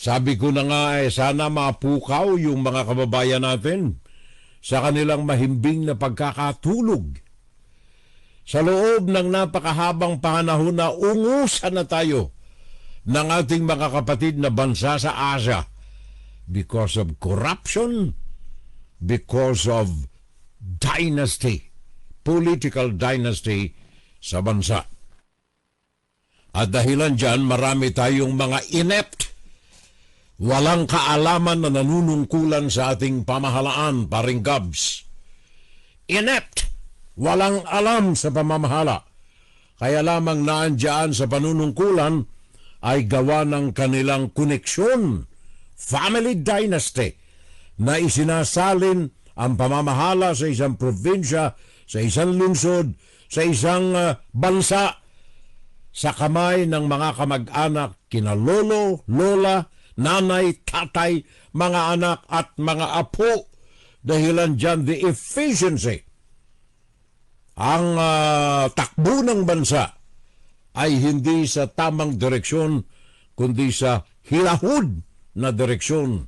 Sabi ko na nga sana mapukaw yung mga kababayan natin sa kanilang mahimbing na pagkakatulog. Sa loob ng napakahabang panahon na ungusan na tayo ng ating mga kapatid na bansa sa Asia because of corruption, because of dynasty, political dynasty sa bansa. At dahilan dyan, marami tayong mga inept, walang kaalaman na nanunungkulan sa ating pamahalaan, paring Gabs. Inept, walang alam sa pamamahala. Kaya lamang naandyan sa panunungkulan ay gawa ng kanilang koneksyon, family dynasty, na isinasalin ang pamamahala sa isang probinsya, sa isang lungsod, sa isang bansa, sa kamay ng mga kamag-anak, kina lolo, lola, nanay, tatay, mga anak at mga apo. Dahilan dyan the efficiency. Ang takbo ng bansa ay hindi sa tamang direksyon, kundi sa hilahod na direksyon,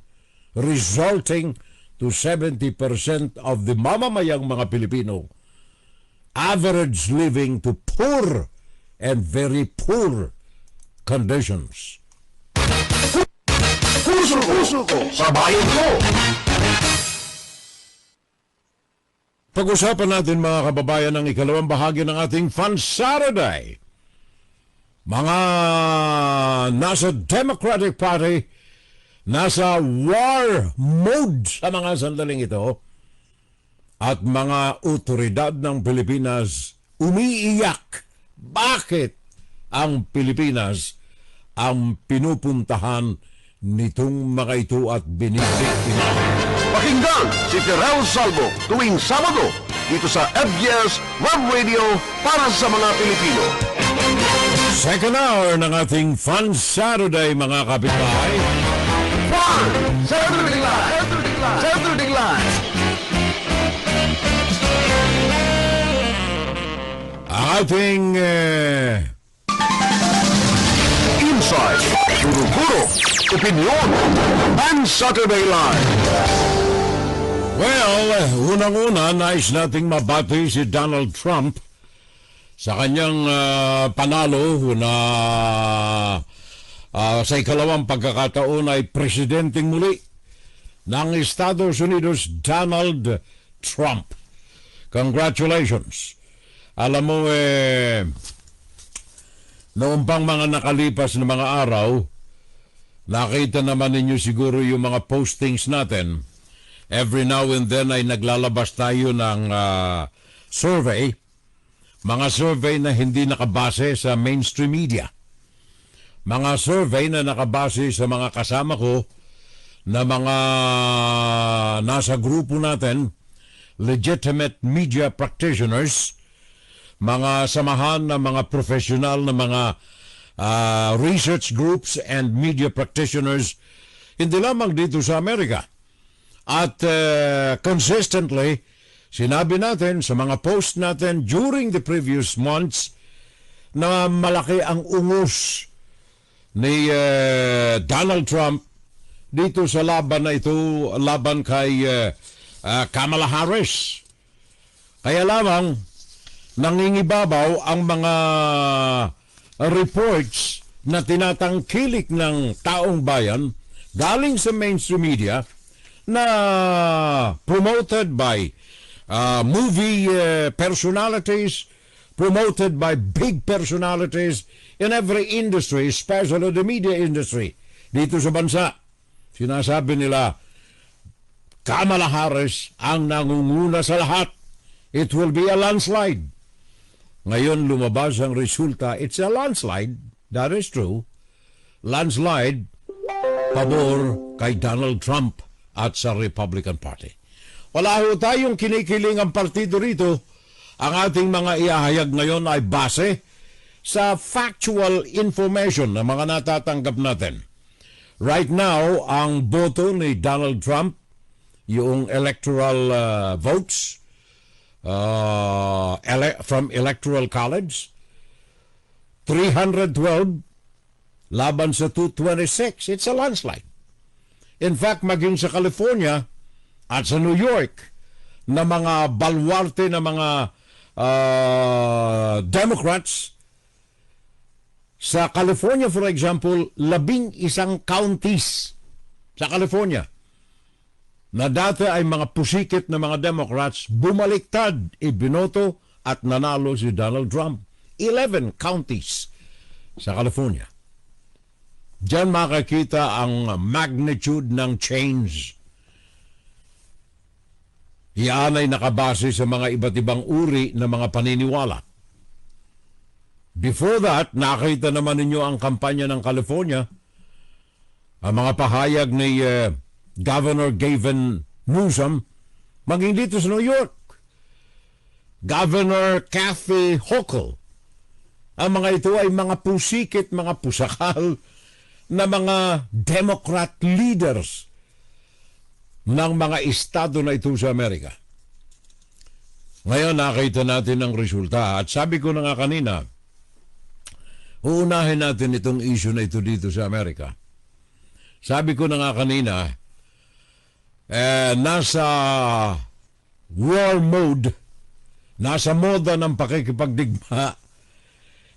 resulting to 70% of the mamamayang mga Pilipino average living to poor and very poor conditions. Puso ko sa bayan ko. Pag-usapan natin mga kababayan ang ikalawang bahagi ng ating Fun Saturday. Mga nasa Democratic Party, nasa war mode sa mga sandaling ito, at mga otoridad ng Pilipinas umiiyak. Bakit ang Pilipinas ang pinupuntahan nitong mga ito at binibiktima? Pakinggan si Heneral Salvo tuwing Sabado dito sa FBS Web Radio para sa mga Pilipino. Second hour ng ating Fun Saturday, mga kapitbahay. Fun Saturday Live! Saturday Live! Ang ating Inside, Guru-Guru, Opinion, and Saturday Live. well, unang-una, nais nating mabati si Donald Trump sa kanyang panalo na sa ikalawang pagkakataon ay presidenteng muli ng Estados Unidos, Donald Trump. Congratulations. Alam mo, noong pang mga nakalipas na mga araw, nakita naman ninyo siguro yung mga postings natin. Every now and then ay naglalabas tayo ng survey, mga survey na hindi nakabase sa mainstream media. Mga survey na nakabase sa mga kasama ko na mga nasa grupo natin, legitimate media practitioners, mga samahan na mga professional na mga research groups and media practitioners, hindi lamang dito sa Amerika. At consistently, sinabi natin sa mga post natin during the previous months na malaki ang ungos ni Donald Trump dito sa laban na ito, laban kay Kamala Harris. Kaya lamang, nangingibabaw ang mga reports na tinatangkilik ng taong bayan galing sa mainstream media na promoted by movie personalities, promoted by big personalities in every industry, especially the media industry dito sa bansa. Sinasabi nila, Kamala Harris ang nangunguna sa lahat. It will be a landslide. Ngayon lumabas ang resulta, it's a landslide, that is true. Landslide, pabor kay Donald Trump at sa Republican Party. Wala ho tayong kinikiling ang partido rito. Ang ating mga iahayag ngayon ay base sa factual information na mga natatanggap natin. Right now, ang boto ni Donald Trump, yung electoral votes, from Electoral College, 312 laban sa 226. It's a landslide. In fact, maging sa California at sa New York na mga balwarte na mga Democrats, sa California, for example, 11 counties sa California na dati ay mga pusikit na mga Democrats, bumaliktad, ibinoto at nanalo si Donald Trump. 11 counties sa California. Diyan makikita ang magnitude ng change. Iyan ay nakabase sa mga iba't ibang uri ng mga paniniwala. Before that, nakita naman ninyo ang kampanya ng California, ang mga pahayag ni Governor Gavin Newsom, maging dito sa New York. Governor Kathy Hochul. Ang mga ito ay mga pusikit, mga pusakal na mga Democrat leaders ng mga estado na ito sa Amerika. Ngayon nakita natin ang resulta at sabi ko na nga kanina, uunahin natin itong issue na ito dito sa Amerika. Sabi ko na nga kanina, nasa war mode, nasa moda ng pakikipagdigma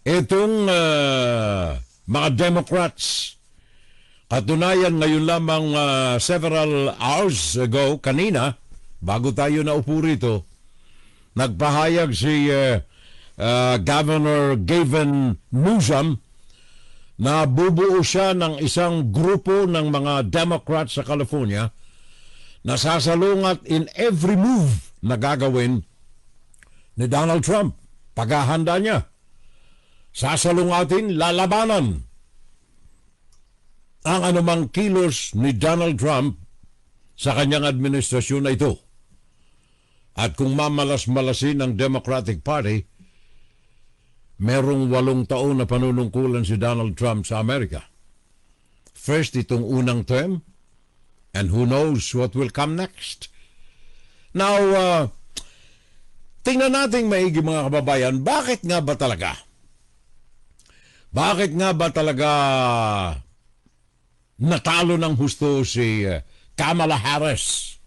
itong mga Democrats. Katunayan, ngayon lamang several hours ago, kanina, bago tayo naupo rito, nagpahayag si Governor Gavin Newsom na bubuo siya ng isang grupo ng mga Democrats sa California na sasalungat in every move na gagawin ni Donald Trump. Paghahanda niya. Sasalungatin, lalabanan ang anumang kilos ni Donald Trump sa kanyang administrasyon na ito. At kung mamalas-malasin ng Democratic Party, merong 8 taon na panunungkulan si Donald Trump sa Amerika. First, itong unang term, and who knows what will come next. Now, tingnan natin maigi mga kababayan, bakit nga ba talaga? Bakit nga ba talaga natalo ng husto si Kamala Harris?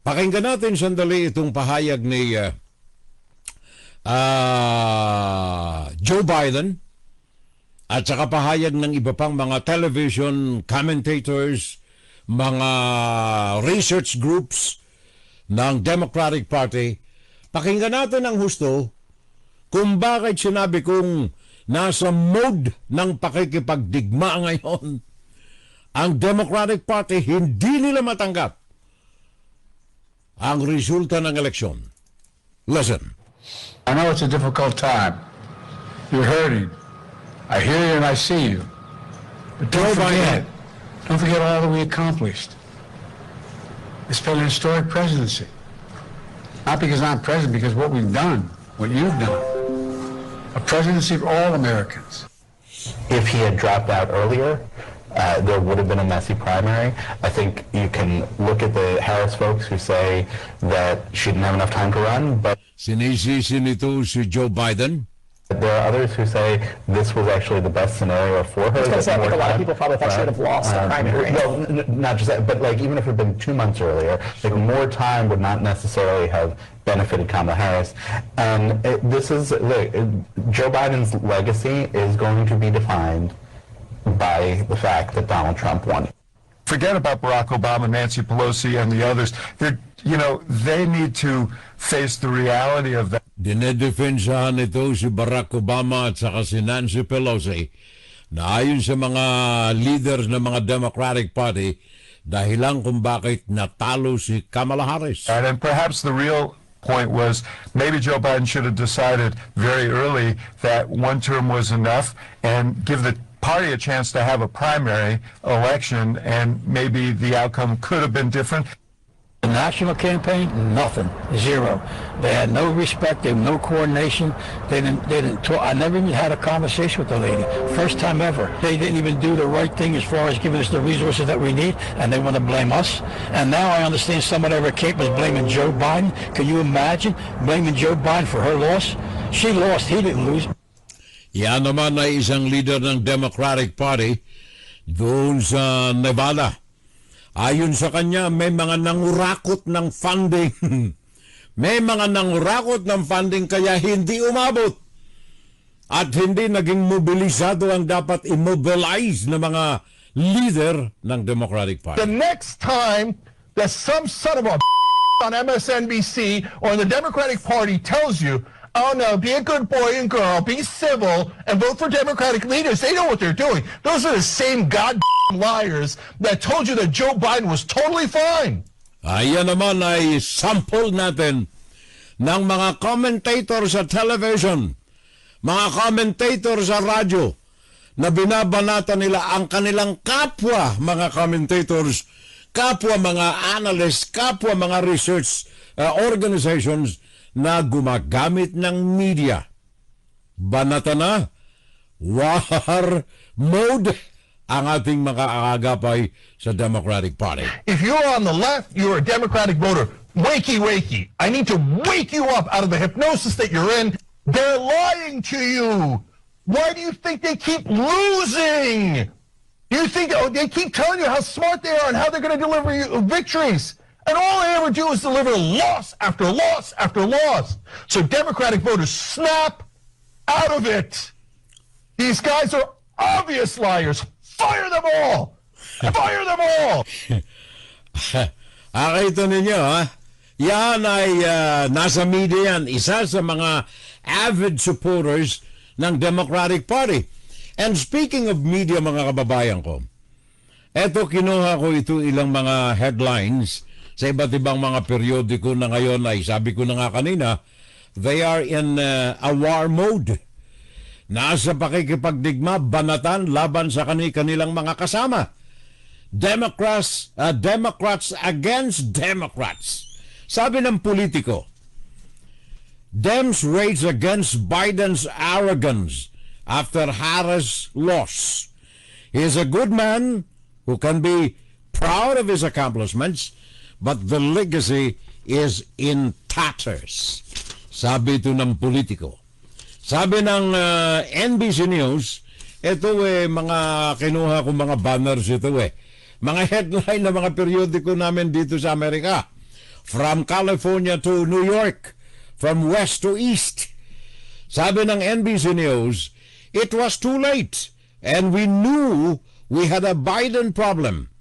Pakinggan natin sandali itong pahayag ni Joe Biden at saka pahayag ng iba pang mga television commentators, mga research groups ng Democratic Party. Pakinggan natin ang husto kung bakit sinabi kong nasa mode ng pakikipagdigma ngayon ang Democratic Party, hindi nila matanggap ang resulta ng eleksyon. Listen. I know it's a difficult time. You're hurting. I hear you and I see you. But don't forget all that we accomplished. It's been an historic presidency. Not because I'm president, because what we've done, what you've done. A presidency for all Americans. If he had dropped out earlier, there would have been a messy primary. I think you can look at the Harris folks who say that she didn't have enough time to run, but sinisisi nito si Joe Biden. There are others who say this was actually the best scenario for her. I was going to say, I think a lot of people probably thought she would have lost the primary. Well, not just that, but like even if it had been 2 months earlier, like more time would not necessarily have benefited Kamala Harris. And Joe Biden's legacy is going to be defined by the fact that Donald Trump won. Forget about Barack Obama, Nancy Pelosi, and the others. They need to face the reality of that. Dinedefensahan ito si Barack Obama at saka si Nancy Pelosi na ayon sa mga leaders ng mga Democratic Party dahilan kung bakit natalo si Kamala Harris. And perhaps the real point was maybe Joe Biden should have decided very early that one term was enough and give the party a chance to have a primary election, and maybe the outcome could have been different. The national campaign, nothing, zero. They had no respect, they had no coordination. They didn't talk. I never even had a conversation with the lady. First time ever. They didn't even do the right thing as far as giving us the resources that we need, and they want to blame us. And now I understand someone ever came was blaming Joe Biden. Can you imagine blaming Joe Biden for her loss? She lost, he didn't lose. Yan naman ay isang leader ng Democratic Party doon sa Nevada. Ayon sa kanya, may mga nangurakot ng funding. May mga nangurakot ng funding kaya hindi umabot. At hindi naging mobilisado ang dapat immobilize na mga leader ng Democratic Party. The next time that some son of a on MSNBC or the Democratic Party tells you, oh no, be a good boy and girl, be civil, and vote for Democratic leaders, they know what they're doing. Those are the same liars that told you that Joe Biden was totally fine. Ayan naman ay sample natin ng mga commentator sa television, mga commentator sa radyo, na binabanata nila ang kanilang kapwa mga commentators, kapwa mga analysts, kapwa mga research organizations na gumagamit ng media. Banata na, war mode ang ating mga agapay sa Democratic Party. If you're on the left, you're a Democratic voter. Wakey, wakey. I need to wake you up out of the hypnosis that you're in. They're lying to you. Why do you think they keep losing? Do you think they keep telling you how smart they are and how they're going to deliver you victories? And all they ever do is deliver loss after loss after loss. So Democratic voters, snap out of it. These guys are obvious liars. Fire them all. Fire them all. Ito ninyo, ha? Yan ay nasa media yan. Isa sa mga avid supporters ng Democratic Party. And speaking of media, mga kababayan ko, eto kinuha ko ito ilang mga headlines sa iba't ibang mga periodiko na ngayon ay sabi ko na nga kanina, they are in a war mode. Nasa pakikipagdigma, banatan laban sa kanilang mga kasama. Democrats against Democrats. Sabi ng politiko, Dems rage against Biden's arrogance after Harris loss. He is a good man who can be proud of his accomplishments, but the legacy is in tatters. Sabi ito ng politiko. Sabi ng NBC News, ito mga kinuha ko mga banners ito mga headline na mga periodiko namin dito sa Amerika. From California to New York, from west to east. Sabi ng NBC News, it was too late and we knew we had a Biden problem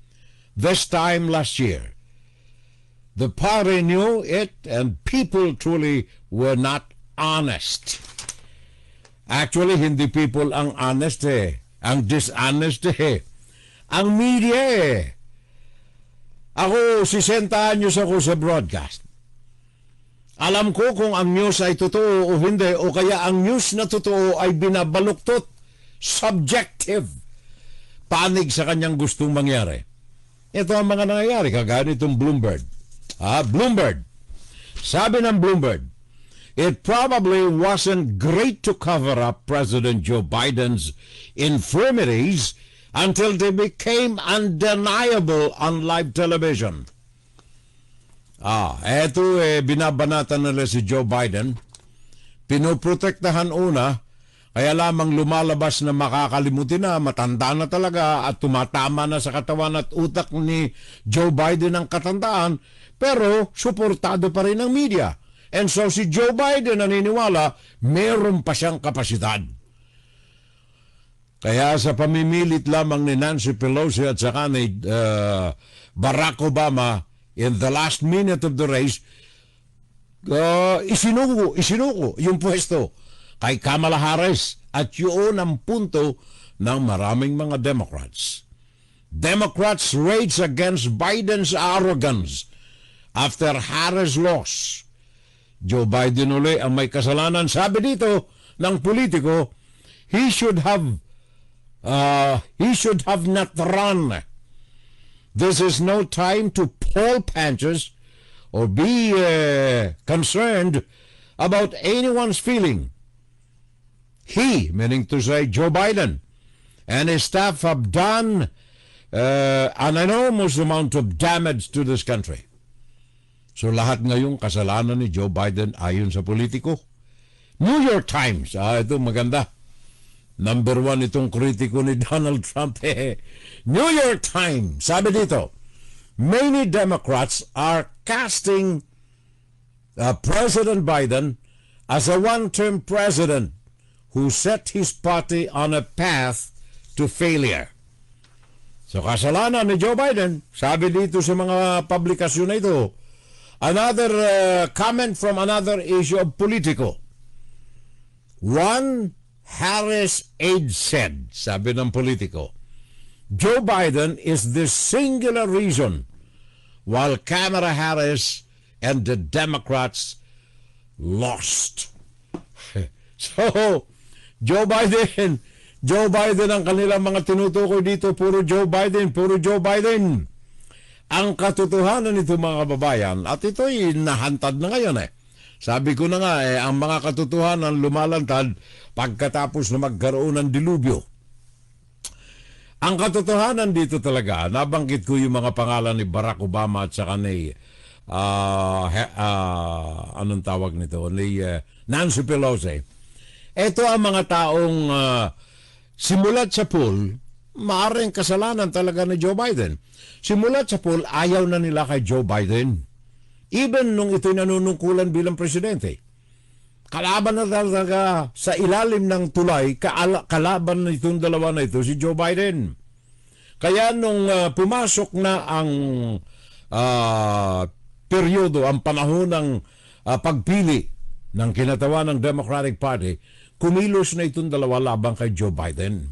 this time last year. The party knew it and people truly were not honest. Actually, hindi people ang honest ang dishonest ang media Ako, 60 anyos ako sa broadcast. Alam ko kung ang news ay totoo o hindi, o kaya ang news na totoo ay binabaluktot. Subjective. Panig sa kanyang gustong mangyari. Ito ang mga nangyayari, kagaya nitong Bloomberg. Bloomberg. Sabi ng Bloomberg, it probably wasn't great to cover up President Joe Biden's infirmities until they became undeniable on live television. Eto binabanatan nila si Joe Biden. Pinoprotektahan una, kaya lamang lumalabas na makakalimutin na, matanda na talaga at tumatama na sa katawan at utak ni Joe Biden ang katandaan, pero suportado pa rin ng media. And so si Joe Biden naniniwala, meron pa siyang kapasidad. Kaya sa pamimilit lamang ni Nancy Pelosi at saka ni Barack Obama in the last minute of the race, isinuko yung pwesto kay Kamala Harris, at yun ang punto ng maraming mga Democrats. Democrats rage against Biden's arrogance after Harris loss. Joe Biden uli ang may kasalanan. Sabi dito ng politiko, he should have not run. This is no time to pull punches or be concerned about anyone's feeling. He, meaning to say Joe Biden, and his staff have done an enormous amount of damage to this country. So lahat ngayong kasalanan ni Joe Biden ayon sa politiko. New York Times, ito maganda. Number one itong kritiko ni Donald Trump. New York Times, sabi dito, many Democrats are casting President Biden as a one-term president who set his party on a path to failure. So kasalanan ni Joe Biden, sabi dito sa mga publikasyon na ito. Another comment from another issue of Politico. One Harris aide said, sabi ng Politico, Joe Biden is the singular reason while Kamala Harris and the Democrats lost. So, Joe Biden ang kanilang mga tinutukoy dito, puro Joe Biden. Ang katotohanan nito mga kababayan, at ito'y nahantad na ngayon Sabi ko na nga ang mga katotohanan lumalantad pagkatapos na magkaroon ng dilubyo. Ang katotohanan dito talaga, nabanggit ko yung mga pangalan ni Barack Obama at saka ni anong tawag nito, ni Nancy Pelosi. Ito ang mga taong simulat sa poll, maaaring kasalanan talaga ni Joe Biden. Simulat sa poll, ayaw na nila kay Joe Biden. Even nung ito'y nanunungkulan bilang presidente. Kalaban na talaga sa ilalim ng tulay, kalaban na itong dalawa na ito, si Joe Biden. Kaya nung pumasok na ang peryodo, ang panahon ng pagpili ng kinatawan ng Democratic Party, kumilos na itong dalawa labang kay Joe Biden.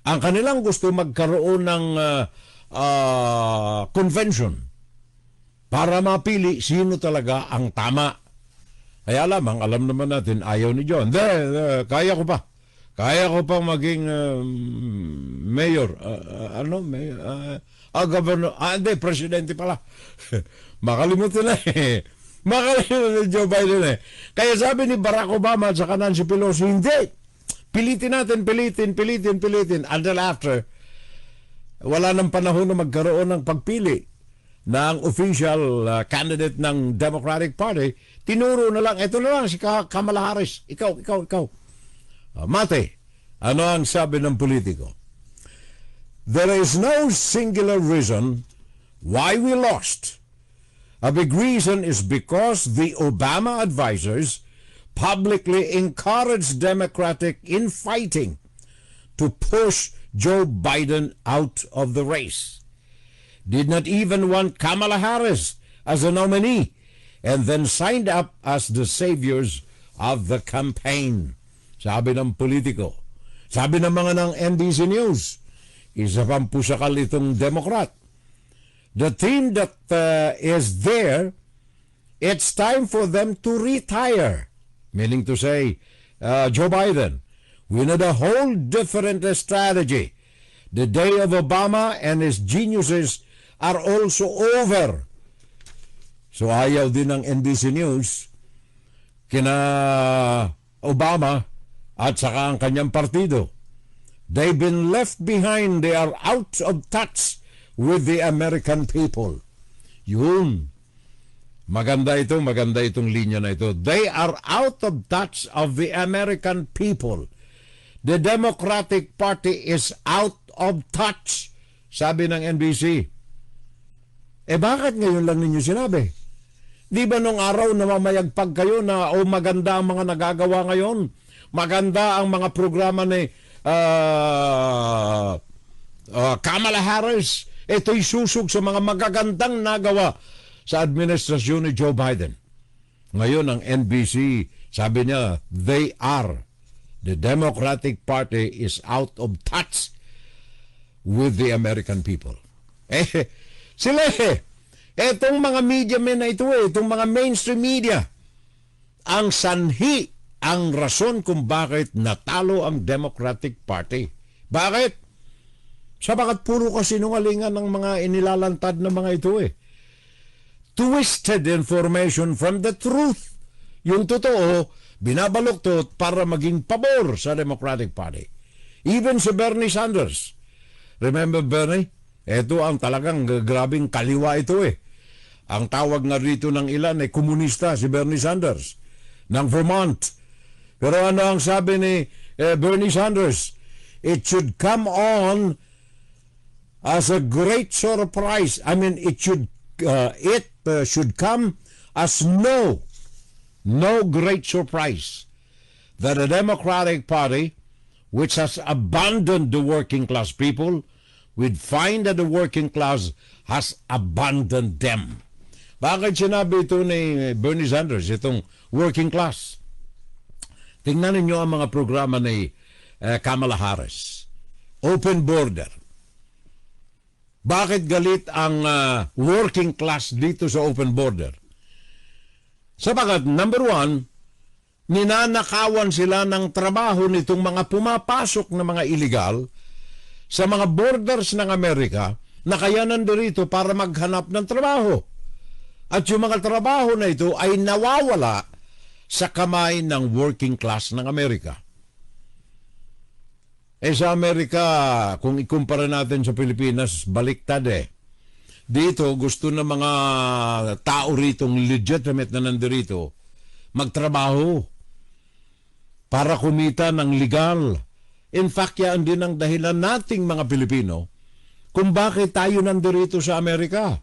Ang kanilang gusto magkaroon ng convention para mapili sino talaga ang tama. Kaya lamang, alam naman natin, ayaw ni John. Kaya ko pa. Kaya ko pang maging mayor. Governor. Hindi, presidente pala. Makalimutan na Makalimutan ni Joe Biden Kaya sabi ni Barack Obama at saka Nancy Pelosi, hindi. Pilitin natin. Until after, wala nang panahon na magkaroon ng pagpili ng official candidate ng Democratic Party, tinuro na lang, ito na lang si Kamala Harris. Ikaw. Mate, ano ang sabi ng Politico? There is no singular reason why we lost. A big reason is because the Obama advisors publicly encouraged Democratic infighting to push Joe Biden out of the race. Did not even want Kamala Harris as a nominee, and then signed up as the saviors of the campaign. Sabi ng Politico. Sabi ng mga ng NBC News, isa pang pusakal itong Democrat. The team that is there, it's time for them to retire. Meaning to say, Joe Biden, we need a whole different strategy. The day of Obama and his geniuses are also over. So ayaw din ng NBC News kina Obama at saka ang kanyang partido. They've been left behind. They are out of touch with the American people. Yun. Maganda itong linya na ito. They are out of touch of the American people. The Democratic Party is out of touch, sabi ng NBC. Bakit ngayon lang ninyo sinabi? Di ba nung araw na mamayagpag kayo na maganda ang mga nagagawa ngayon? Maganda ang mga programa ni Kamala Harris. Ito'y susog sa mga magagandang nagawa sa administrasyon ni Joe Biden. Ngayon ang NBC, sabi niya, the Democratic Party is out of touch with the American people. Sila etong mga media men na ito itong mga mainstream media, ang sanhi, ang rason kung bakit natalo ang Democratic Party. Bakit? Sabagat puro kasinungalingan ng mga inilalantad na mga ito Twisted information from the truth. Yung totoo, binabaluktot para maging pabor sa Democratic Party. Even si Bernie Sanders. Remember Bernie? Ito ang talagang grabing kaliwa ito Ang tawag nga rito ng ilan komunista si Bernie Sanders ng Vermont. Pero ano ang sabi ni Bernie Sanders. It should come on as a great surprise. I mean, it should come as no great surprise that a Democratic Party which has abandoned the working class people would find that the working class has abandoned them. Bakit sinabi ito ni Bernie Sanders, itong working class? Tingnan ninyo ang mga programa ni Kamala Harris. Open border. Bakit galit ang working class dito sa open border? Sapagat, number one, ninanakawan sila ng trabaho nitong mga pumapasok na mga illegal sa mga borders ng Amerika na kaya nandito para maghanap ng trabaho. At yung mga trabaho na ito ay nawawala sa kamay ng working class ng Amerika. Sa Amerika, kung ikumpara natin sa Pilipinas, baliktad eh. Dito, gusto ng mga tao rito, legitimate na nandirito, magtrabaho para kumita ng legal. In fact, yan din ang dahilan nating mga Pilipino kung bakit tayo nandirito sa Amerika.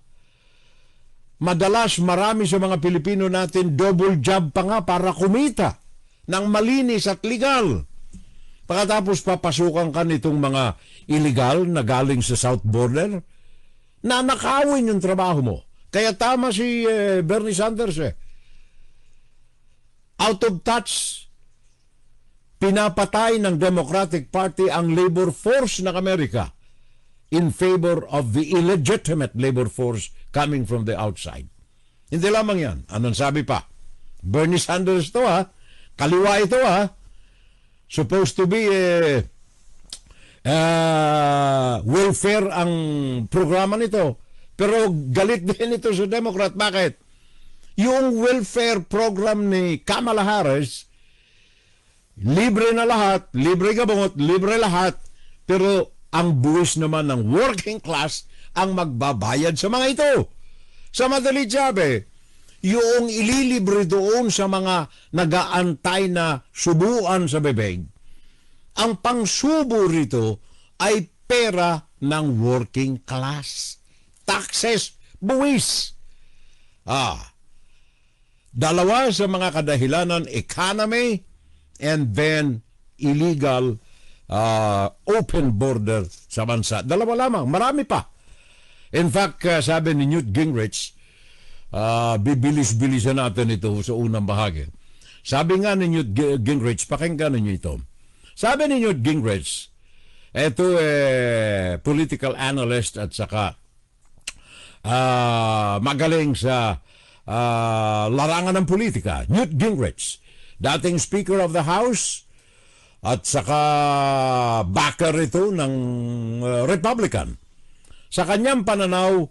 Madalas, marami sa mga Pilipino natin double job pa nga para kumita ng malinis at legal. Pagkatapos papasukan ka nitong mga illegal na galing sa South Border, nanakawin yung trabaho mo. Kaya tama si Bernie Sanders eh. Out of touch, pinapatay ng Democratic Party ang labor force ng Amerika in favor of the illegitimate labor force coming from the outside. Hindi lamang yan. Anong sabi pa? Bernie Sanders to ha. Kaliwa ito ha. Supposed to be welfare ang programa nito. Pero galit din ito sa Democrat. Bakit? Yung welfare program ni Kamala Harris, libre na lahat, libre gamot, libre lahat, pero ang buwis naman ng working class ang magbabayad sa mga ito. Sa madali sabi, yung ililibre doon sa mga nagaantay na subuan sa bebeg, ang pangsubo rito ay pera ng working class. Taxes, buwis. Dalawa sa mga kadahilanan, economy and then illegal open border sa bansa. Dalawa lamang, marami pa. In fact, sabi ni Newt Gingrich, bibilis-bilisan natin ito sa unang bahagi. Sabi nga ni Newt Gingrich, pakinggan ninyo ito. Sabi ni Newt Gingrich, ito political analyst at saka magaling sa larangan ng politika. Newt Gingrich, dating Speaker of the House at saka backer ito ng Republican. Sa kanyang pananaw,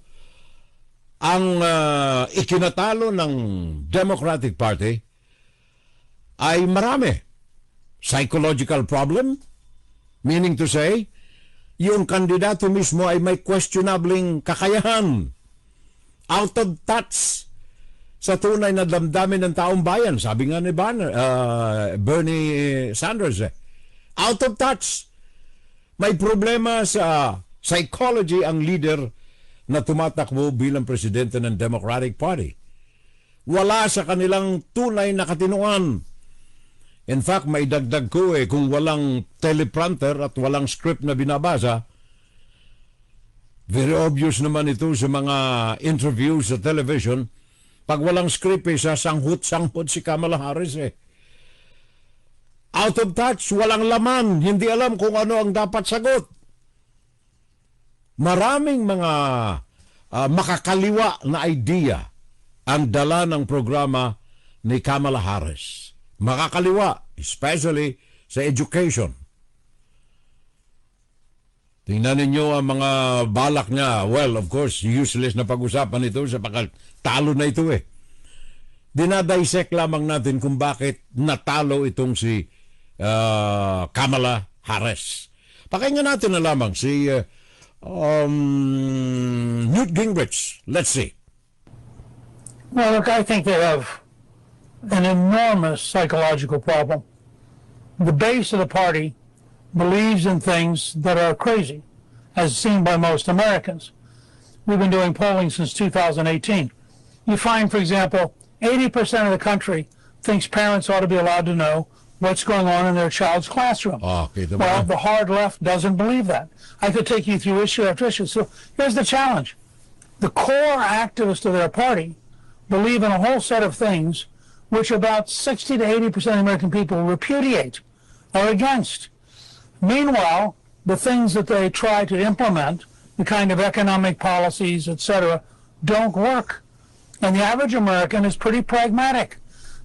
ang ikinatalo ng Democratic Party ay marami. Psychological problem, meaning to say, yung kandidato mismo ay may questionabling kakayahan. Out of touch sa tunay na damdamin ng taong bayan. Sabi nga ni Bernie Sanders out of touch. May problema sa psychology ang leader na tumatakbo bilang presidente ng Democratic Party. Wala sa kanilang tunay na katinungan. In fact, may dagdag ko kung walang teleprompter at walang script na binabasa, very obvious naman ito sa mga interviews sa television. Pag walang script sasanghut-sanghut si Kamala Harris Out of touch, walang laman, hindi alam kung ano ang dapat sagot. Maraming mga makakaliwa na idea ang dala ng programa ni Kamala Harris. Makakaliwa, especially sa education. Tingnan ninyo ang mga balak niya. Well, of course, useless na pag-usapan ito sapagkat talo na ito Dinadisect lamang natin kung bakit natalo itong si Kamala Harris. Pakinggan natin na lamang si Newt Gingrich. Let's see. Well, look, I think they have an enormous psychological problem the base of the party believes in things that are crazy, as seen by most Americans. We've been doing polling since 2018. You find, for example, 80% of the country thinks parents ought to be allowed to know what's going on in their child's classroom. Well, the hard left doesn't believe that. I could take you through issue after issue. So here's the challenge. The core activists of their party believe in a whole set of things which about 60 to 80% of American people repudiate or against. Meanwhile, the things that they try to implement, the kind of economic policies, etc., don't work. And the average American is pretty pragmatic.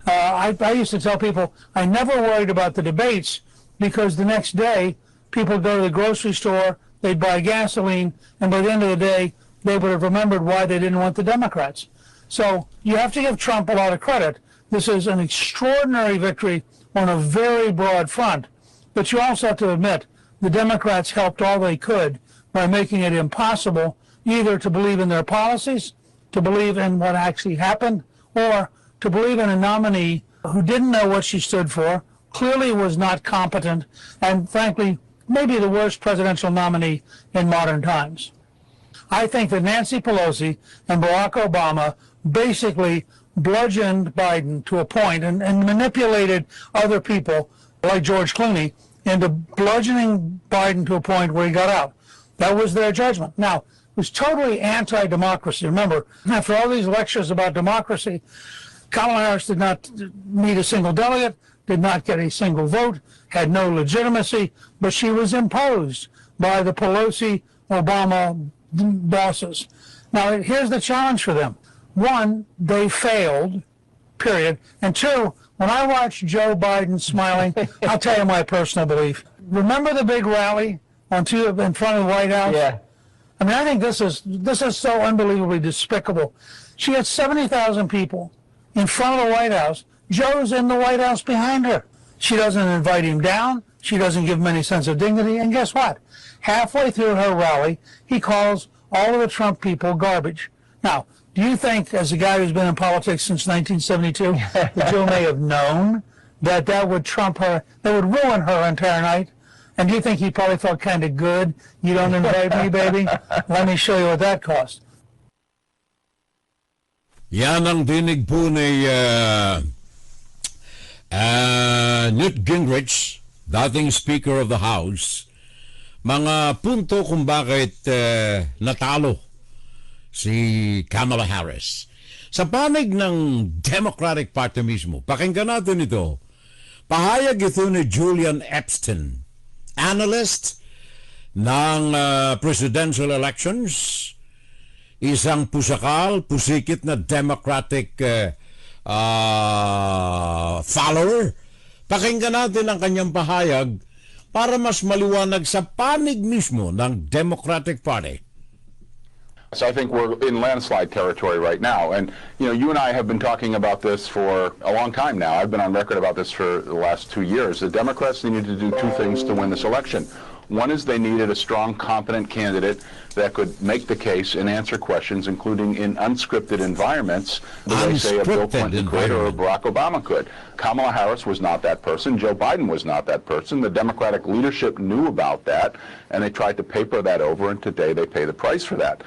I used to tell people I never worried about the debates because the next day people go to the grocery store, they'd buy gasoline, and by the end of the day they would have remembered why they didn't want the Democrats. So you have to give Trump a lot of credit. This is an extraordinary victory on a very broad front. But you also have to admit the Democrats helped all they could by making it impossible either to believe in their policies, to believe in what actually happened, or to believe in a nominee who didn't know what she stood for, clearly was not competent, and frankly, maybe the worst presidential nominee in modern times. I think that Nancy Pelosi and Barack Obama basically bludgeoned Biden to a point and manipulated other people like George Clooney into bludgeoning Biden to a point where he got out. That was their judgment. Now, it was totally anti-democracy. Remember, after all these lectures about democracy, Kamala Harris did not meet a single delegate, did not get a single vote, had no legitimacy, but she was imposed by the Pelosi-Obama bosses. Now, here's the challenge for them. One, they failed, period. And two, when I watch Joe Biden smiling, I'll tell you my personal belief. Remember the big rally in front of the White House? Yeah. I mean, I think this is so unbelievably despicable. She had 70,000 people in front of the White House. Joe's in the White House behind her. She doesn't invite him down. She doesn't give him any sense of dignity. And guess what? Halfway through her rally, he calls all of the Trump people garbage. Now, do you think, as a guy who's been in politics since 1972, that Joe may have known that would trump her, that would ruin her entire night? And do you think he probably felt kind of good? You don't invite me, baby? Let me show you what that cost. Yan ang dinig po ni Newt Gingrich, dating Speaker of the House, mga punto kung bakit natalo si Kamala Harris. Sa panig ng Democratic Party mismo, pakinggan natin ito. Pahayag ito ni Julian Epstein, analyst ng presidential elections, isang pusikit na Democratic follower. Pakinggan natin ang kanyang pahayag para mas maliwanag sa panig mismo ng Democratic Party. So I think we're in landslide territory right now. And, you and I have been talking about this for a long time now. I've been on record about this for the last 2 years. The Democrats needed to do two things to win this election. One is they needed a strong, competent candidate that could make the case and answer questions, including in unscripted environments, the way, say, a Bill Clinton could or Barack Obama could. Kamala Harris was not that person. Joe Biden was not that person. The Democratic leadership knew about that, and they tried to paper that over, and today they pay the price for that.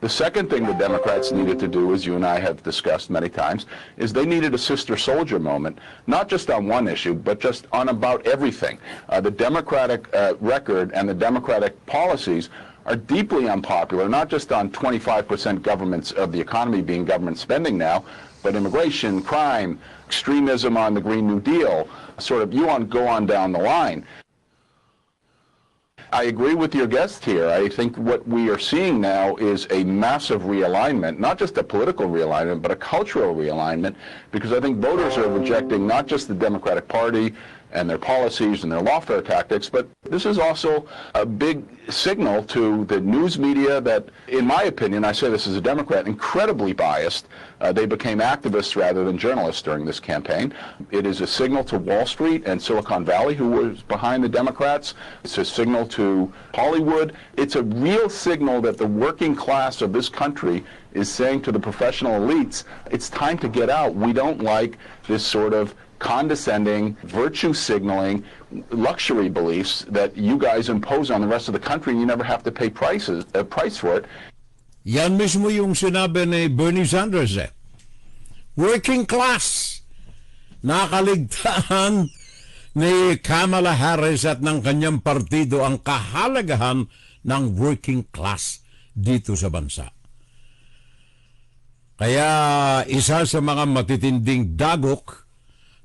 The second thing the Democrats needed to do, as you and I have discussed many times, is they needed a sister soldier moment, not just on one issue, but just on about everything. The Democratic record and the Democratic policies are deeply unpopular, not just on 25% governments of the economy being government spending now, but immigration, crime, extremism on the Green New Deal, go on down the line. I agree with your guest here. I think what we are seeing now is a massive realignment, not just a political realignment, but a cultural realignment, because I think voters are rejecting not just the Democratic Party and their policies and their lawfare tactics, but this is also a big signal to the news media that, in my opinion, I say this as a Democrat, incredibly biased. They became activists rather than journalists during this campaign. It is a signal to Wall Street and Silicon Valley, who was behind the Democrats. It's a signal to Hollywood. It's a real signal that the working class of this country is saying to the professional elites, it's time to get out. We don't like this sort of condescending, virtue signaling, luxury beliefs that you guys impose on the rest of the country, and you never have to pay price for it. Yan mismo yung sinabi ni Bernie Sanders eh. Working class. Nakaligtaan ni Kamala Harris at ng kanyang partido ang kahalagahan ng working class dito sa bansa. Kaya isa sa mga matitinding dagok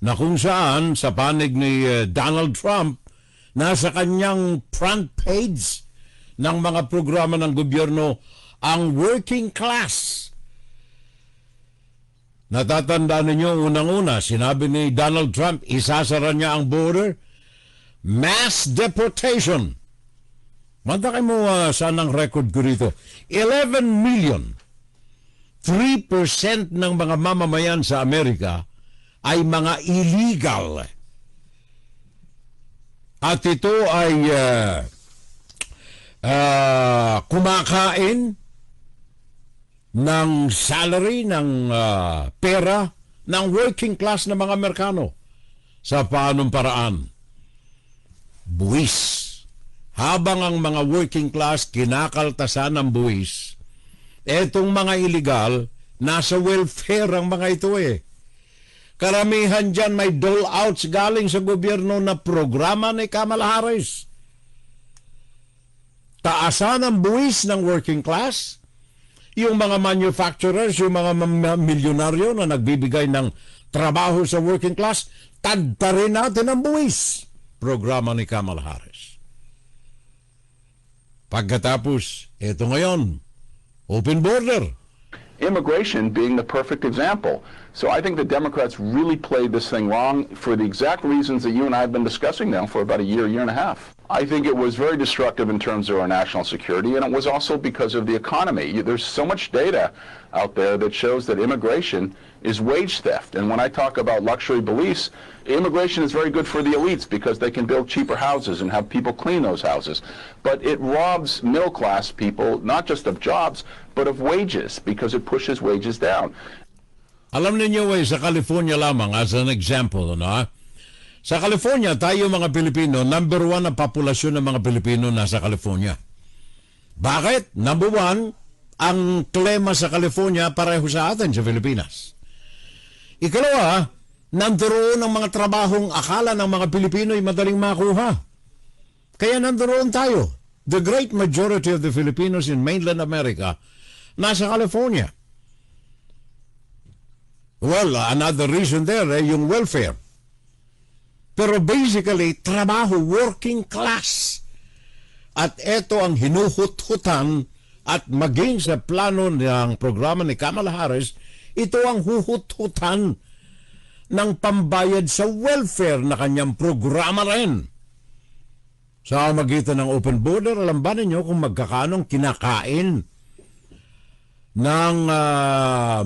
na kung saan sa panig ni Donald Trump nasa kanyang front page ng mga programa ng gobyerno ang working class. Natatandaan ninyo unang-una, sinabi ni Donald Trump, isasara niya ang border, mass deportation. Mantakay mo saan ang record ko rito. 11 million, 3% ng mga mamamayan sa Amerika ay mga illegal. At ito ay kumakain ng salary, ng pera ng working class na mga Amerikano. Sa paanong paraan? Buwis. Habang ang mga working class kinakaltasan ng buwis, etong mga illegal, nasa welfare ang mga ito eh. Karamihan dyan may dole-outs galing sa gobyerno na programa ni Kamala Harris. Taasan ang buwis ng working class, yung mga manufacturers, yung mga milyonaryo na nagbibigay ng trabaho sa working class, tagtarin natin ang buwis. Programa ni Kamala Harris. Pagkatapos, ito ngayon, open border. Immigration being the perfect example. So I think the Democrats really played this thing wrong for the exact reasons that you and I have been discussing now for about a year and a half. I think it was very destructive in terms of our national security, and it was also because of the economy. There's so much data out there that shows that immigration is wage theft. And when I talk about luxury beliefs, immigration is very good for the elites because they can build cheaper houses and have people clean those houses. But it robs middle-class people not just of jobs, but of wages because it pushes wages down. Alam ninyo sa California lamang, as an example, no? Sa California, tayo mga Pilipino, number 1 ang populasyon ng mga Pilipino nasa California. Bakit? Number 1, ang klima sa California pareho sa atin sa Pilipinas. Ikalawa, nandoon ang mga trabahong akala ng mga Pilipino ay madaling makuha. Kaya nandoon tayo. The great majority of the Filipinos in mainland America nasa California. Well, another reason there yung welfare. Pero basically, trabaho, working class. At ito ang hinuhut-hutan at maging sa plano ng programa ni Kamala Harris, ito ang huhut-hutan ng pambayad sa welfare na kanyang programa rin. Sa magitan ng open border, alam ba ninyo kung magkakanong kinakain ng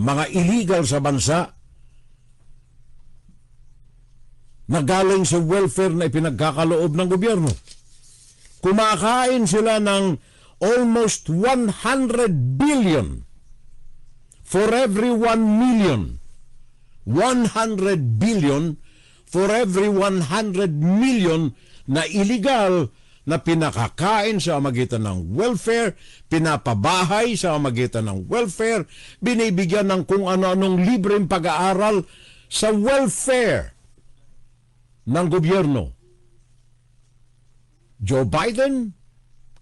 mga illegal sa bansa na galing sa welfare na ipinagkakaloob ng gobyerno? Kumakain sila ng almost 100 billion for every 1 million. 100 billion for every 100 million na illegal na pinakakain sa magitan ng welfare, pinapabahay sa magitan ng welfare, binibigyan ng kung ano-anong libreng pag-aaral sa welfare ng gobyerno. Joe Biden,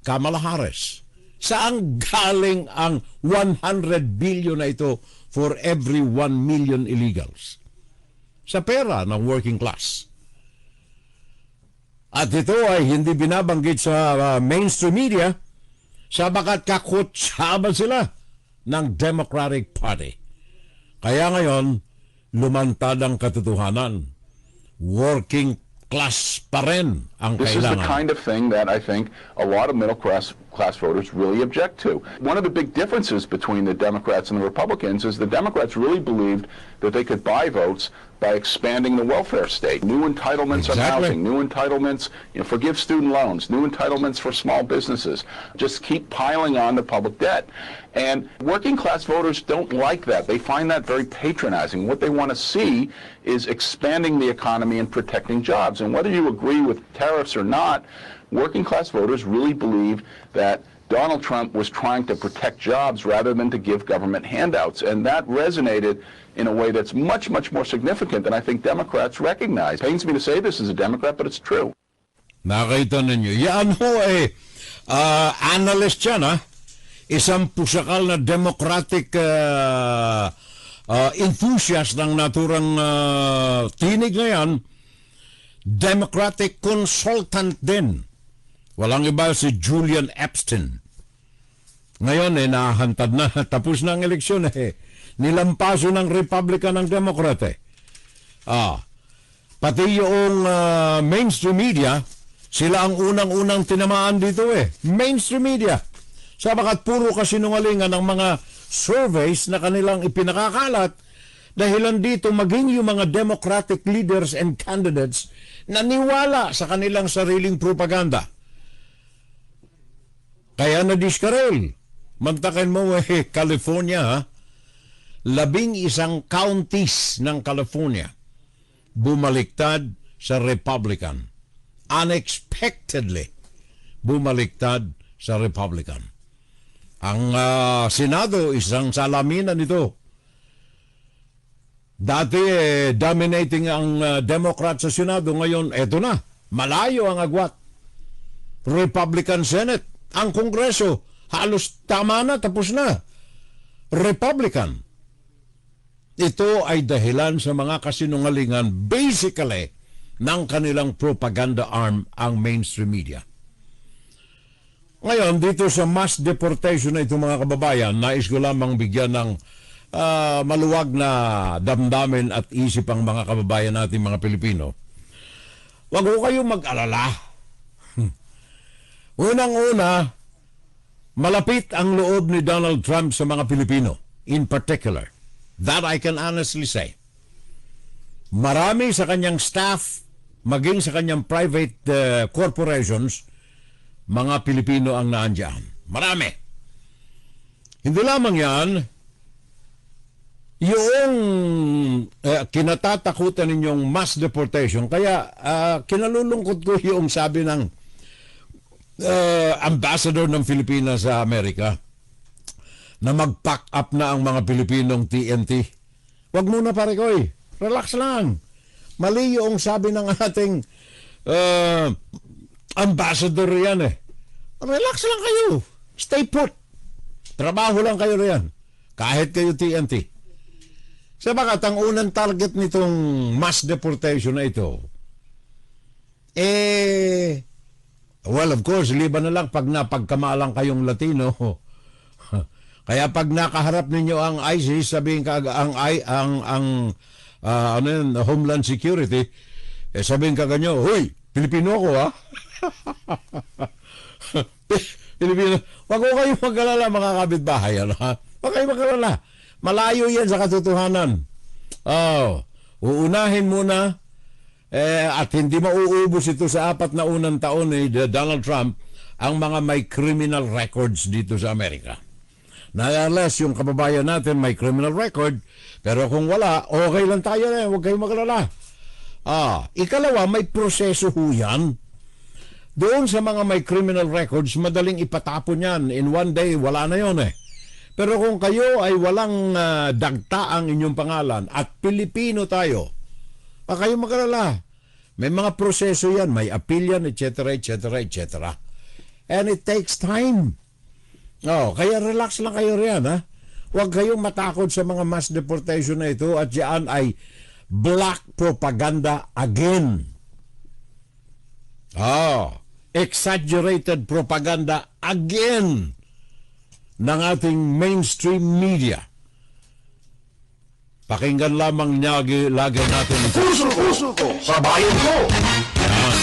Kamala Harris. Saan galing ang 100 billion na ito for every 1 million illegals? Sa pera ng working class. At ito ay hindi binabanggit sa mainstream media sabagat kakutsaba sila ng Democratic Party. Kaya ngayon, lumantad ang katotohanan. Working class pa rin ang This is the kailangan. kind of thing that I think a lot of middle-class voters really object to. One of the big differences between the Democrats and the Republicans is the Democrats really believed that they could buy votes by expanding the welfare state. New entitlements on housing, new entitlements, forgive student loans, new entitlements for small businesses. Just keep piling on the public debt. And working class voters don't like that. They find that very patronizing. What they want to see is expanding the economy and protecting jobs. And whether you agree with tariffs or not, working class voters really believe that Donald Trump was trying to protect jobs rather than to give government handouts. And that resonated in a way that's much, much more significant than I think Democrats recognize. Pains me to say this as a Democrat, but it's true. Nakita ninyo. Yan ho analyst yan isang pusakal na democratic enthusiast ng naturang tinig na yan, democratic consultant din. Walang iba si Julian Epstein. Ngayon nahahantad na, tapos na ang eleksyon nilampaso ng Republican ng Democrat Pati yung mainstream media, sila ang unang-unang tinamaan dito Mainstream media. Sabagat puro kasinungalingan ng mga surveys na kanilang ipinakakalat, dahilan dito maging yung mga Democratic leaders and candidates naniwala sa kanilang sariling propaganda. Kaya na-discarrel. Mantakin mo California 11 counties ng California bumaliktad sa Republican. Unexpectedly bumaliktad sa Republican. Ang Senado, isang salaminan ito. Dati dominating ang Democrat sa Senado, ngayon eto na, malayo ang agwat. Republican Senate, ang Kongreso, halos tama na, tapos na. Republican. Ito ay dahilan sa mga kasinungalingan basically ng kanilang propaganda arm ang mainstream media. Ngayon, dito sa mass deportation na itong mga kababayan, nais ko lamang bigyan ng maluwag na damdamin at isip ang mga kababayan natin, mga Pilipino. Huwag ko kayong mag-alala. Unang-una, malapit ang loob ni Donald Trump sa mga Pilipino, in particular. That I can honestly say. Marami sa kanyang staff, maging sa kanyang private corporations, mga Pilipino ang naandyan. Marami. Hindi lamang yan, yung kinatatakutan ninyong mass deportation, kaya kinalulungkot ko yung sabi ng ambassador ng Pilipinas sa Amerika na mag-pack up na ang mga Pilipinong TNT. Wag muna pare ko relax lang. Mali yung sabi ng ating ambassador yan Relax lang kayo. Stay put. Trabaho lang kayo riyan. Kahit kayo TNT. Sabagat ang unang target nitong mass deportation na ito, well, of course, liban na lang pag napagkamalang kayong Latino. Kaya pag nakaharap ninyo ang ISIS, sabihin ka Homeland Security, sabihin ka ganyo, "Hoy, Pilipino ako Pilipino." Wag ko kayo mag-alala, mga kapitbahay. Wag kayo mag-alala. Malayo yan sa katotohanan. Uunahin muna at hindi mauubos ito sa 4 na unang taon ni Donald Trump ang mga may criminal records dito sa Amerika. Nonetheless, yung kababayan natin may criminal record, pero kung wala, okay lang tayo huwag kayong mag-alala. Ikalawa, may proseso ho yan. Doon sa mga may criminal records, madaling ipatapon yan. In one day, wala na yon Pero kung kayo ay walang dagta ang inyong pangalan at Pilipino tayo, kayo mag-alala. May mga proseso yan, may appeal yan, etc., etc., etc. And it takes time. Kaya relax lang kayo riyan, Huwag kayong matakot sa mga mass deportation na ito at yan ay black propaganda again. Exaggerated propaganda again ng ating mainstream media. Pakinggan lamang lagi natin ito. Puso ko, sa bayan ko. Yan.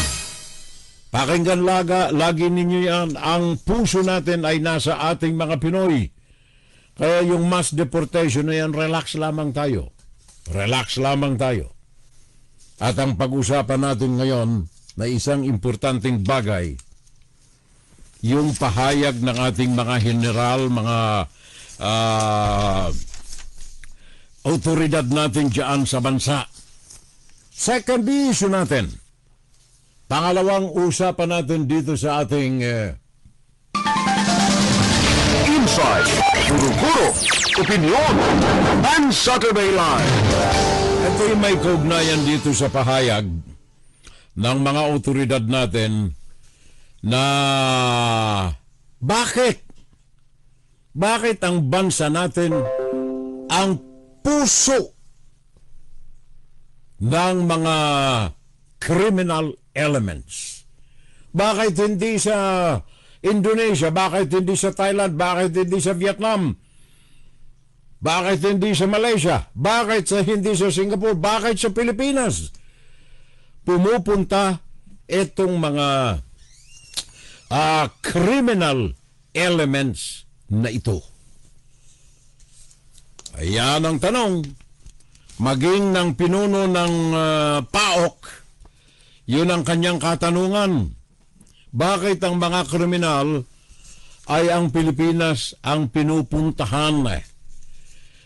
Pakinggan lagi ninyo yan. Ang puso natin ay nasa ating mga Pinoy. Kaya yung mass deportation na yan, relax lamang tayo. Relax lamang tayo. At ang pag-usapan natin ngayon na isang importanteng bagay, yung pahayag ng ating mga heneral, mga autoridad natin dyan sa bansa. Second issue natin. Pangalawang usapan natin dito sa ating Inside, Guro-Guro, Opinion, and Saturday Live. ito yung may kaugnayan dito sa pahayag ng mga autoridad natin na bakit ang bansa natin ang puso ng mga criminal elements. Bakit hindi sa Indonesia? Bakit hindi sa Thailand? Bakit hindi sa Vietnam? Bakit hindi sa Malaysia? Bakit hindi sa Singapore? Bakit sa Pilipinas? Pumupunta itong mga criminal elements na ito. Ayan ang tanong. Maging ng pinuno ng PAOK, yun ang kanyang katanungan. Bakit ang mga kriminal ay ang Pilipinas ang pinupuntahan?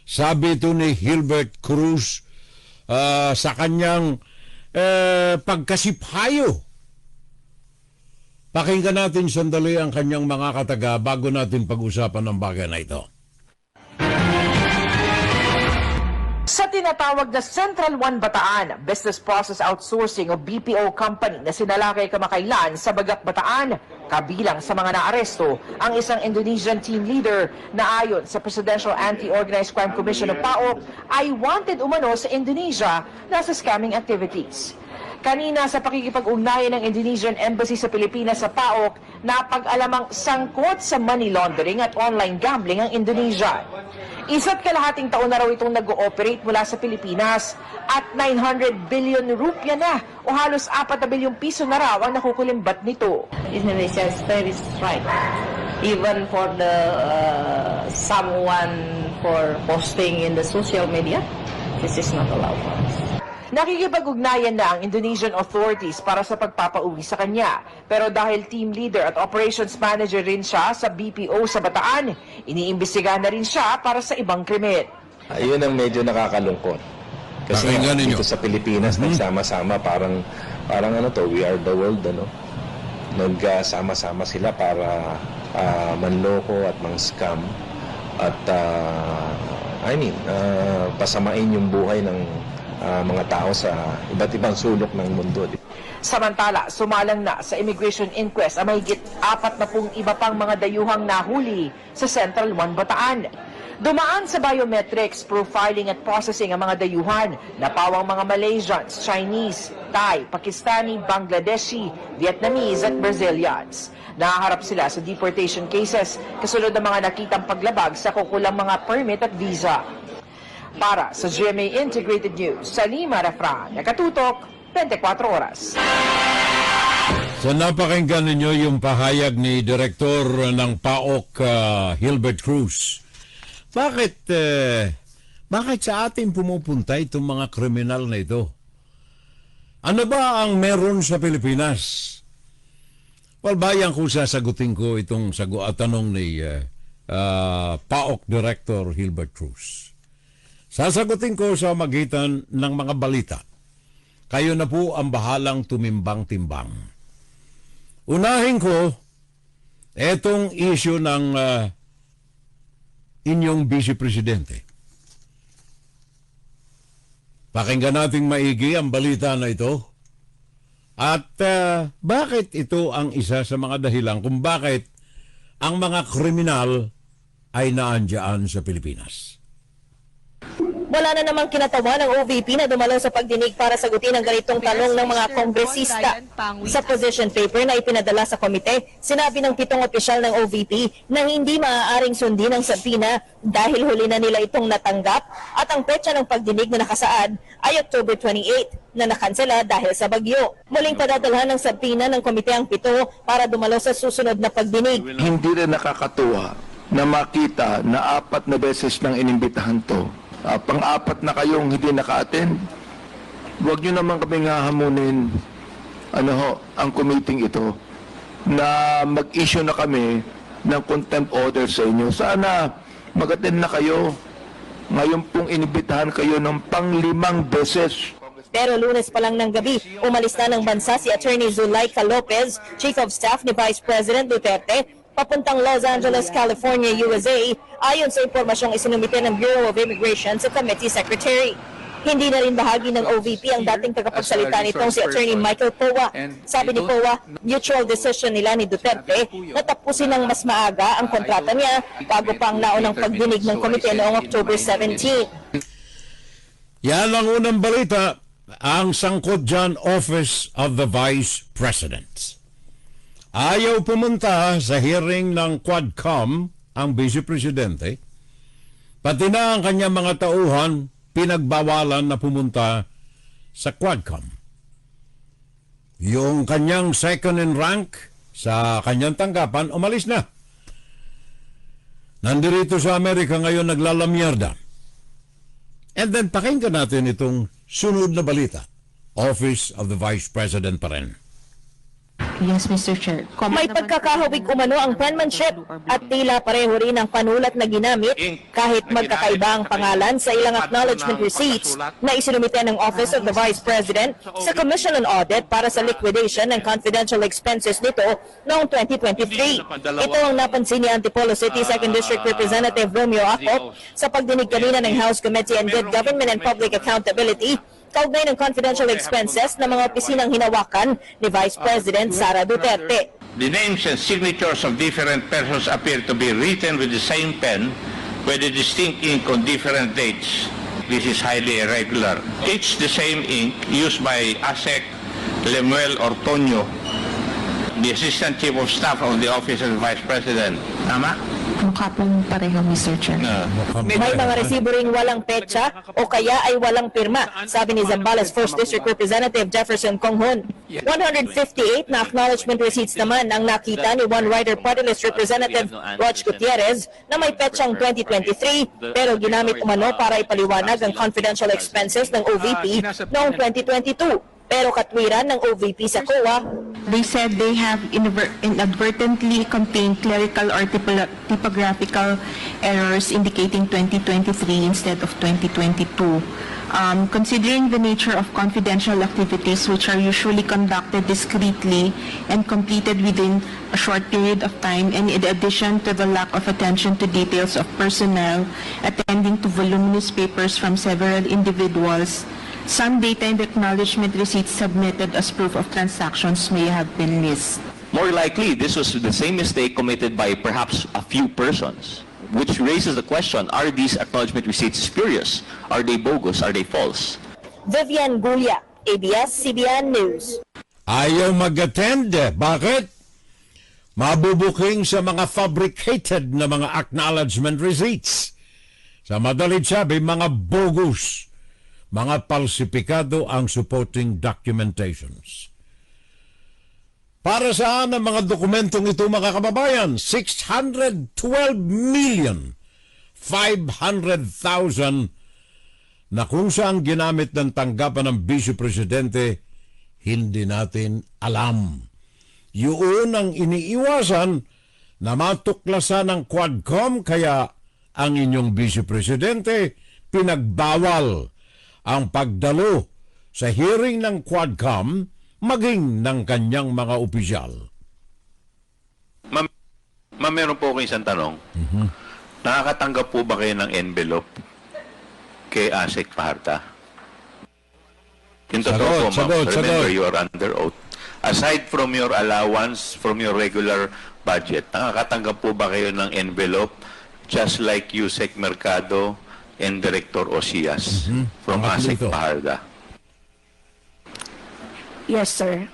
Sabi ito ni Gilbert Cruz sa kanyang pagkasiphayo. Pakinggan natin sandali ang kanyang mga kataga bago natin pag-usapan ng bagay na ito. Sa tinatawag na Central One Bataan, Business Process Outsourcing o BPO company na sinalakay kamakailan sa Bagak Bataan, kabilang sa mga naaresto ang isang Indonesian team leader na ayon sa Presidential Anti-Organized Crime Commission o PAOK ay wanted umano sa Indonesia na sa scamming activities. Kanina sa pakikipag-ugnayan ng Indonesian Embassy sa Pilipinas sa PAOK, napag-alamang sangkot sa money laundering at online gambling ang Indonesia. 1.5 taon na raw itong nag-ooperate mula sa Pilipinas at 900 billion rupiah na o halos 4 na bilyong piso na raw ang nakukulimbat nito. Indonesia is very strict. Even for the someone for posting in the social media, this is not allowed for us. Nakikipag-ugnayan na ang Indonesian authorities para sa pagpapauwi sa kanya. Pero dahil team leader at operations manager rin siya sa BPO sa Bataan, iniimbestigahan na rin siya para sa ibang krimen. Ayun ang medyo nakakalungkot. Kasi dito sa Pilipinas, nagsama-sama, parang ano to, we are the world, ano? Nagsama-sama sila para manloko at mang-scam at pasamain yung buhay ng mga tao sa iba't ibang sulok ng mundo. Samantala, sumalang na sa immigration inquest ang mahigit 40 iba pang mga dayuhang nahuli sa Central One Bataan. Dumaan sa biometrics, profiling at processing ang mga dayuhan na pawang mga Malaysians, Chinese, Thai, Pakistani, Bangladeshi, Vietnamese at Brazilians. Nahaharap sila sa deportation cases kasunod ng mga nakitang paglabag sa kukulang mga permit at visa. Para sa GMA Integrated News, sa Lima, Refran, nakatutok, 24 oras. So napakinggan ninyo yung pahayag ni Direktor ng PAOK, Gilbert Cruz. Bakit sa atin pumupunta itong mga kriminal na ito? Ano ba ang meron sa Pilipinas? Well, bayan ko sasagutin ko itong tanong ni PAOK Director Gilbert Cruz. Sasagutin ko sa magitan ng mga balita. Kayo na po ang bahalang tumimbang-timbang. Unahin ko etong issue ng inyong Vice Presidente. Pakinggan nating maigi ang balita na ito. At bakit ito ang isa sa mga dahilan kung bakit ang mga kriminal ay naandyan sa Pilipinas. Wala na namang kinatawa ng OVP na dumalo sa pagdinig para sagutin ang ganitong tanong ng mga kongresista. Sa position paper na ipinadala sa komite, sinabi ng 7 opisyal ng OVP na hindi maaaring sundin ang sabina dahil huli na nila itong natanggap at ang petsa ng pagdinig na nakasaad ay October 28. na nakansela dahil sa bagyo. Muling padadalhan ng sabina ng komite ang 7 para dumalo sa susunod na pagdinig. Hindi rin nakakatuwa na makita na 4 na beses nang inimbitahan to. Pang-4 na kayong hindi naka-attend. Huwag nyo naman kaming hahamunin ang committee ito na mag-issue na kami ng contempt order sa inyo. Sana mag-attend na kayo. Ngayon pong inibitahan kayo ng pang-5 beses. Pero Lunes pa lang ng gabi, umalis na ng bansa si Attorney Zulaika Lopez, Chief of Staff ni Vice President Duterte, papuntang Los Angeles, California, USA, ayon sa impormasyong isinumite ng Bureau of Immigration sa Committee Secretary. Hindi na rin bahagi ng OVP ang dating tagapagsalita nitong si Attorney Michael Powa. Sabi ni Powa, mutual decision nila ni Duterte na tapusin ng mas maaga ang kontrata niya bago pa ang naunang pagdinig ng komite noong October 17. Yan ang unang balita, ang sangkot dyan Office of the Vice President. Ayaw pumunta sa hearing ng Quadcom ang Vice Presidente, pati na ang kanyang mga tauhan pinagbawalan na pumunta sa Quadcom. Yung kanyang second in rank sa kanyang tanggapan, umalis na. Nandirito sa Amerika ngayon naglalamyerda. And then pakinggan natin itong sunod na balita. Office of the Vice President pa rin. Yes, Mr. Chair. May pagkakahawig umano ang penmanship at tila pareho rin ang panulat na ginamit kahit magkakaiba ang pangalan sa ilang acknowledgement receipts na isinumite ng Office of the Vice President sa Commission on Audit para sa liquidation ng confidential expenses nito noong 2023. Ito ang napansin ni Antipolo City 2nd District Representative Romeo Acop sa pagdinig kanina ng House Committee on Good Government and Public Accountability kaugnay ng confidential expenses ng mga opisinang hinawakan ni Vice President Sara Duterte. The names and signatures of different persons appear to be written with the same pen with a distinct ink on different dates. This is highly irregular. It's the same ink used by ASEC Lemuel Ortonio, the Assistant Chief of Staff of the Office of the Vice President. Tama? Mukha pong pareho, Mr. Chair. May mga resibo ring walang petsa o kaya ay walang pirma, sabi ni Zambales 1st District Representative Jefferson Conghon. 158 na acknowledgement receipts naman ang nakita ni One Rider Party List Representative Roch Gutierrez na may petsang 2023 pero ginamit umano para ipaliwanag ang confidential expenses ng OVP noong 2022. Pero katwiran ng OVP sa COA, They said they have inadvertently contained clerical or typographical errors indicating 2023 instead of 2022. Considering the nature of confidential activities which are usually conducted discreetly and completed within a short period of time, and in addition to the lack of attention to details of personnel attending to voluminous papers from several individuals, some data and acknowledgement receipts submitted as proof of transactions may have been missed. More likely, this was the same mistake committed by perhaps a few persons, which raises the question, are these acknowledgement receipts spurious? Are they bogus? Are they false? Vivian Gulia, ABS-CBN News. Ayaw mag-attend. Bakit? Mabubuking sa mga fabricated na mga acknowledgement receipts. Sa madalit sabi, mga bogus. Mga palsipikado ang supporting documentations. Para saan ang mga dokumentong ito, mga kababayan? 612,500,000 na kung saan ginamit ng tanggapan ng Vice Presidente, hindi natin alam. Yun ang iniiwasan na matuklasan ng Quadcom, kaya ang inyong Vice Presidente pinagbawal ang pagdalo sa hearing ng Quadcom maging ng kanyang mga opisyal. Ma'am, meron po akong isang tanong. Nakakatanggap po ba kayo ng envelope kay ASEC Paharta? Yung totoo po, ma'am. Remember, you are under oath. Aside from your allowance, from your regular budget, nakakatanggap po ba kayo ng envelope just like Yusek Mercado and Director Osias from ASEC Paharda? Yes, sir.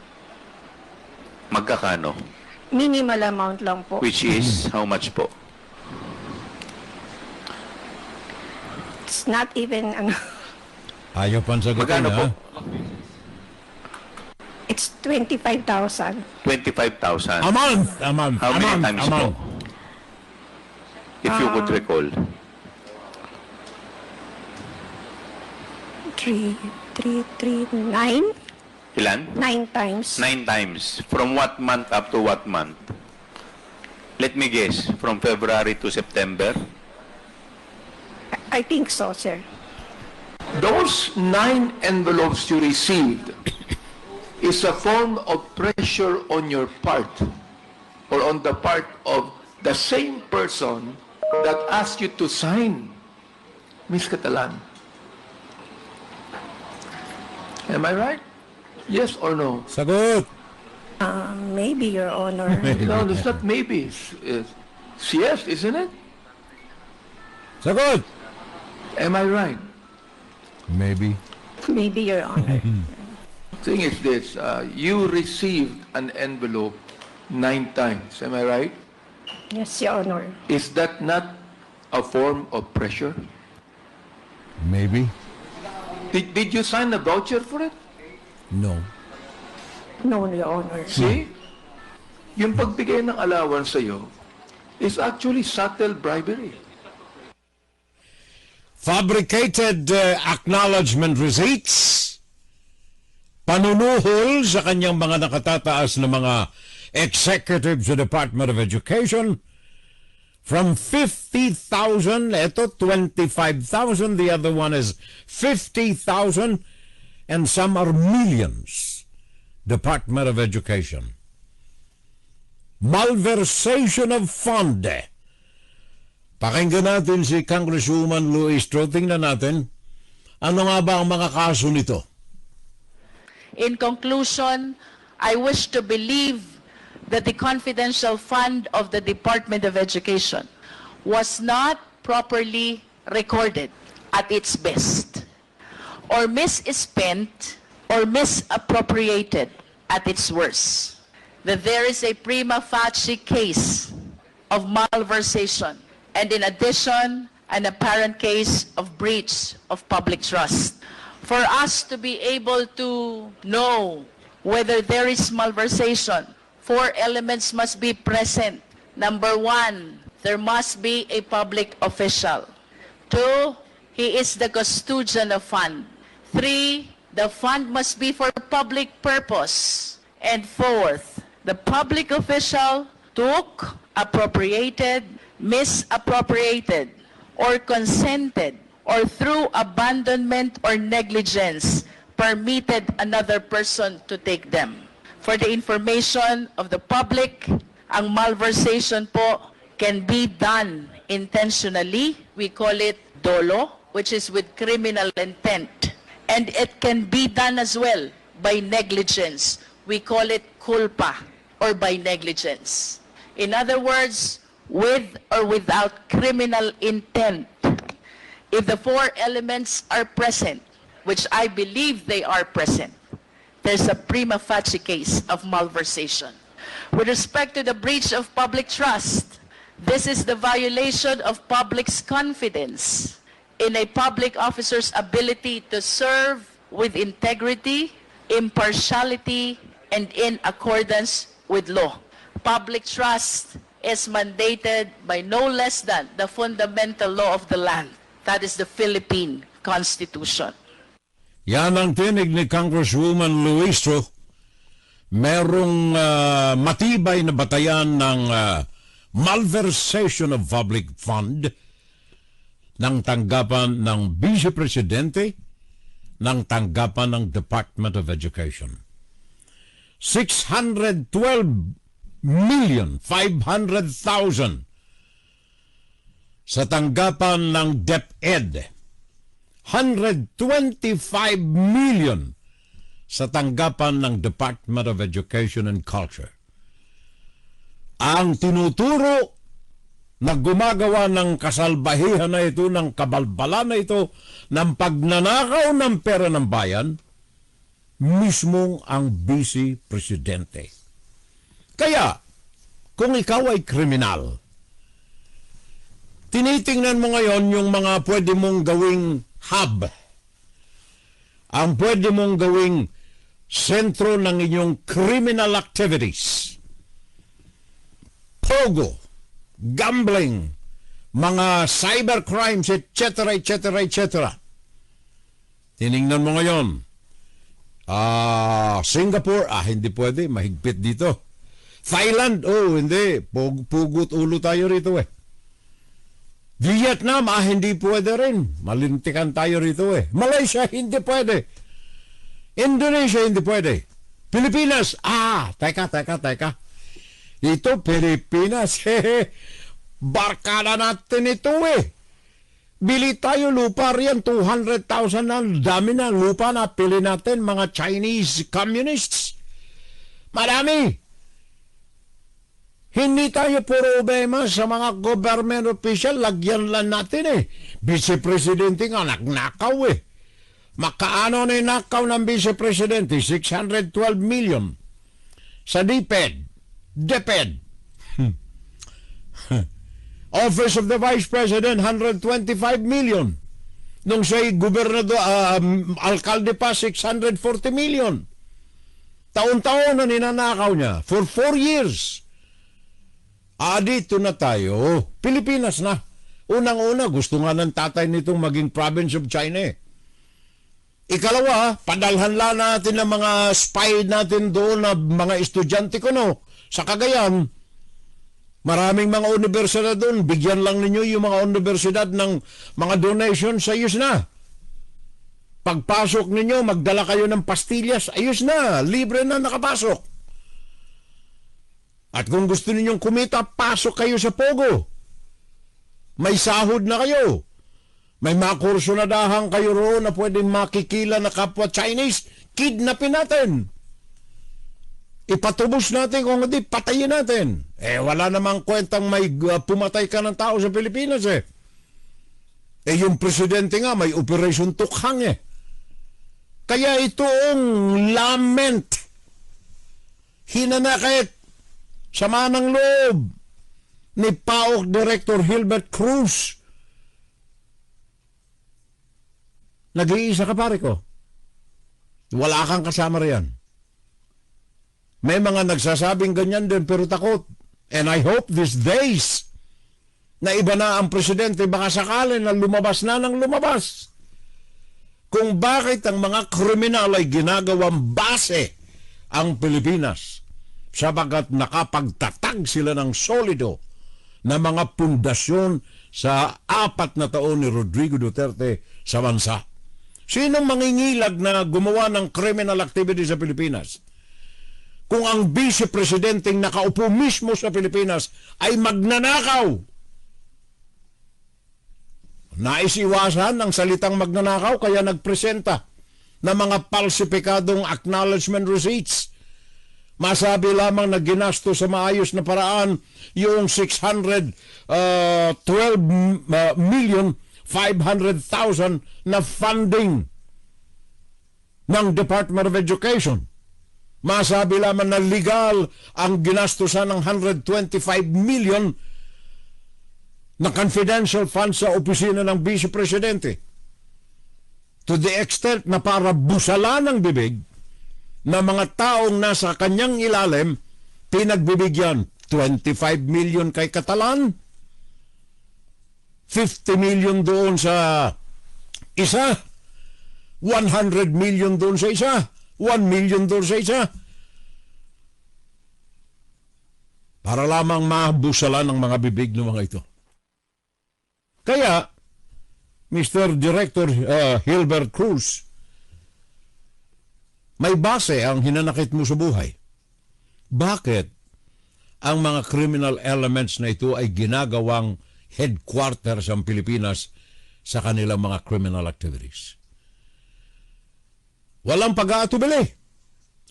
Magkakano? Minimal amount lang po. Which is, how much po? It's not even, Ayaw pang sagutin, magkano po? It's 25,000. 25,000. A month. A month. How a many month, times a po? month. If you could recall. 9? Ilan? 9 times. 9 times. From what month up to what month? Let me guess. From February to September? I think so, sir. Those 9 envelopes you received is a form of pressure on your part or on the part of the same person that asked you to sign, Ms. Catalan. Am I right? Yes or no? Sagot. Maybe, Your Honor. No, it's not maybe. It's yes, isn't it? Sagot. Am I right? Maybe. Maybe, Your Honor. Thing is this, you received an envelope 9 times. Am I right? Yes, Your Honor. Is that not a form of pressure? Maybe. Did you sign a voucher for it? No. No, Your Honor. See? Yung pagbigay ng allowance sa'yo is actually subtle bribery. Fabricated acknowledgement receipts, panunuhol sa kanyang mga nakatataas na mga executives sa Department of Education, from 50,000, ito 25,000, the other one is 50,000, and some are millions. Department of Education. Malversation of fund. Pakinggan natin si Congresswoman Luistro. Tingnan natin, ano nga ba ang mga kaso nito? In conclusion, I wish to believe that the confidential fund of the Department of Education was not properly recorded at its best, or misspent or misappropriated at its worst. That there is a prima facie case of malversation, and in addition, an apparent case of breach of public trust. For us to be able to know whether there is malversation, 4 elements must be present. Number 1, there must be a public official. 2, he is the custodian of fund. 3, the fund must be for public purpose. And 4th, the public official took, appropriated, misappropriated, or consented, or through abandonment or negligence, permitted another person to take them. For the information of the public, ang malversation po can be done intentionally. We call it dolo, which is with criminal intent. And it can be done as well by negligence. We call it culpa, or by negligence. In other words, with or without criminal intent. If the 4 elements are present, which I believe they are present, there's a prima facie case of malversation. With respect to the breach of public trust, this is the violation of public's confidence in a public officer's ability to serve with integrity, impartiality, and in accordance with law. Public trust is mandated by no less than the fundamental law of the land. That is the Philippine Constitution. Yan ang tinig ni Congresswoman Luistro. Merong matibay na batayan ng malversation of public fund ng tanggapan ng Vice Presidente, ng tanggapan ng Department of Education. 612,500,000 sa tanggapan ng DepEd. 125 million sa tanggapan ng Department of Education and Culture. Ang tinuturo na gumagawa ng kasalbahihan na ito, ng kabalbalan na ito, ng pagnanakaw ng pera ng bayan, mismong ang Vice Presidente. Kaya, kung ikaw ay kriminal, tinitingnan mo ngayon yung mga pwede mong gawing hub. Ang pwede mong gawing sentro ng inyong criminal activities. Pogo, gambling, mga cybercrimes, etc., etc., etc. Tiningnan mo ngayon, Singapore, hindi pwede, mahigpit dito. Thailand, hindi, pugot ulo tayo rito eh. Vietnam, hindi pwede rin, malintikan tayo rito eh. Malaysia, hindi pwede. Indonesia, hindi pwede. Pilipinas, teka. Ito, Pilipinas, barkada natin ito eh. Bili tayo lupa riyan, 200,000 na, dami na lupa na pili natin, mga Chinese communists. Marami. Hindi tayo puro obema sa mga government official, lagyan lang natin eh. Vice Presidente nga, nagnakaw eh. Makaano na nakaw ng Vice Presidente? 612 million. Sa DepEd. Office of the Vice President, 125 million. Nung siya'y gobernador, alkalde pa, 640 million. Taon-taon na ninanakaw niya for 4 years. Dito na tayo. Pilipinas na. Unang-una, gusto nga ng tatay nitong maging province of China eh. Ikalawa, padalhan lang natin ng mga spy natin doon na mga estudyante ko sa Cagayan. Maraming mga universidad doon. Bigyan lang ninyo yung mga universidad ng mga donation, ayos na. Pagpasok ninyo, magdala kayo ng pastillas, ayos na. Libre na nakapasok. At kung gusto ninyong kumita, pasok kayo sa Pogo. May sahod na kayo. May mga kurso na dahang kayo roon na pwedeng makikila na kapwa Chinese. Kidnapin natin. Ipatubos natin, kung hindi, patayin natin. Wala namang kwentang may pumatay ka ng tao sa Pilipinas eh. Yung presidente nga, may Operation Tukhang eh. Kaya itong lament, hinanakit, sama ng loob ni PAOK Director Hilbert Cruz. Nag-iisa ka pare ko. Wala kang kasama riyan. May mga nagsasabing ganyan din pero takot. And I hope these days na iba na ang presidente, baka sakali na lumabas na ng lumabas. Kung bakit ang mga kriminal ay ginagawang base ang Pilipinas sapagat nakapagtatag sila ng solido na mga pundasyon sa 4 na taon ni Rodrigo Duterte sa bansa. Sinong mangingilag na gumawa ng criminal activity sa Pilipinas? Kung ang vice presidenteng nakaupo mismo sa Pilipinas ay magnanakaw. Naisiwasan ang salitang magnanakaw kaya nagpresenta ng mga falsipikadong acknowledgement receipts. Masabi lamang na ginasto sa maayos na paraan yung 612 million 500,000 na funding ng Department of Education. Masabi lamang na legal ang ginastusan ng 125 million na confidential funds sa opisina ng Vice Presidente. To the extent na para busalan ng bibig na mga taong nasa kanyang ilalim, pinagbibigyan 25 million kay Catalan, 50 million doon sa isa, 100 million doon sa isa, 1 million doon sa isa. Para lamang mabusalan ng mga bibig ng mga ito. Kaya, Mr. Director Hilbert Cruz, may base ang hinanakit mo sa buhay. Bakit ang mga criminal elements na ito ay ginagawang headquarters ang Pilipinas sa kanilang mga criminal activities? Walang pag-aatubili.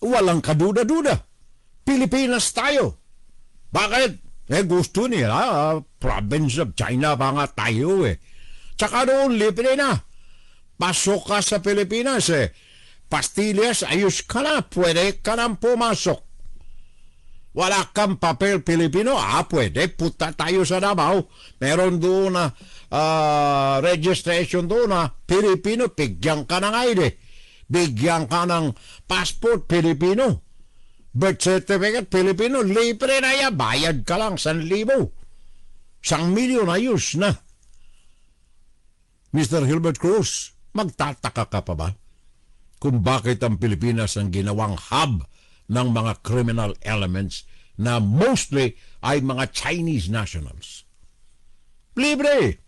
Walang kaduda-duda. Pilipinas tayo. Bakit? Gusto nila, province of China pa nga tayo eh. Tsaka doon, libre na. Pasok ka sa Pilipinas eh. Pastillas, ayos ka na. Pwede ka nang pumasok. Wala kang papel Pilipino, pwede. Punta tayo sa Davao. Meron doon na registration doon na Pilipino, bigyan ka ng ID. Bigyan ka ng passport Pilipino. Birth certificate Pilipino. Libre na yan. Bayad ka lang 1,000. 1,000,000 ayos na. Mr. Gilbert Cruz, magtataka ka pa ba kung bakit ang Pilipinas ang ginawang hub ng mga criminal elements na mostly ay mga Chinese nationals? Libre!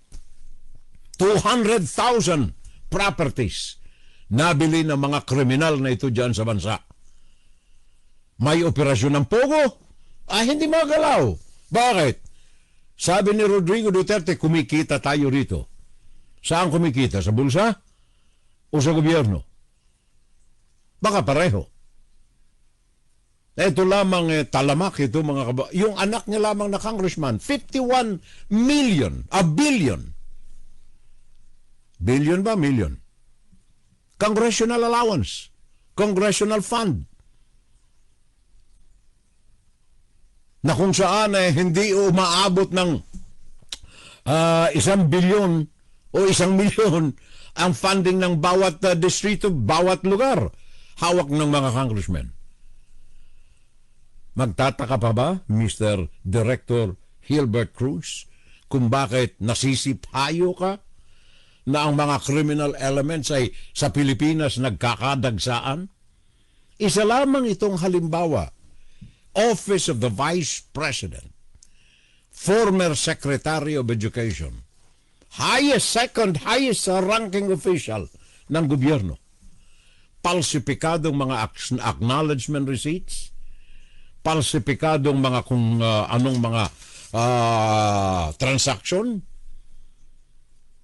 200,000 properties nabili ng mga kriminal na ito dyan sa bansa. May operasyon ng pogo? Hindi magalaw. Bakit? Sabi ni Rodrigo Duterte, kumikita tayo rito. Saan kumikita? Sa bulsa? O sa gobyerno? Baka pareho. Ito lamang talamak ito mga yung anak niya lamang na congressman, 51 million, a billion. Billion ba? Million. Congressional allowance. Congressional fund. Na kung saan hindi umaabot ng 1 bilyon o 1,000,000 ang funding ng bawat distrito, bawat lugar. Hawak ng mga congressmen. Magtataka pa ba, Mr. Director Gilbert Cruz, kung bakit nasisipayo ka na ang mga criminal elements ay sa Pilipinas nagkakadagsaan? Isa lamang itong halimbawa. Office of the Vice President, former Secretary of Education, second highest ranking official ng gobyerno. Palsipikadong mga acknowledgement receipts, palsipikadong mga kung anong mga transaction,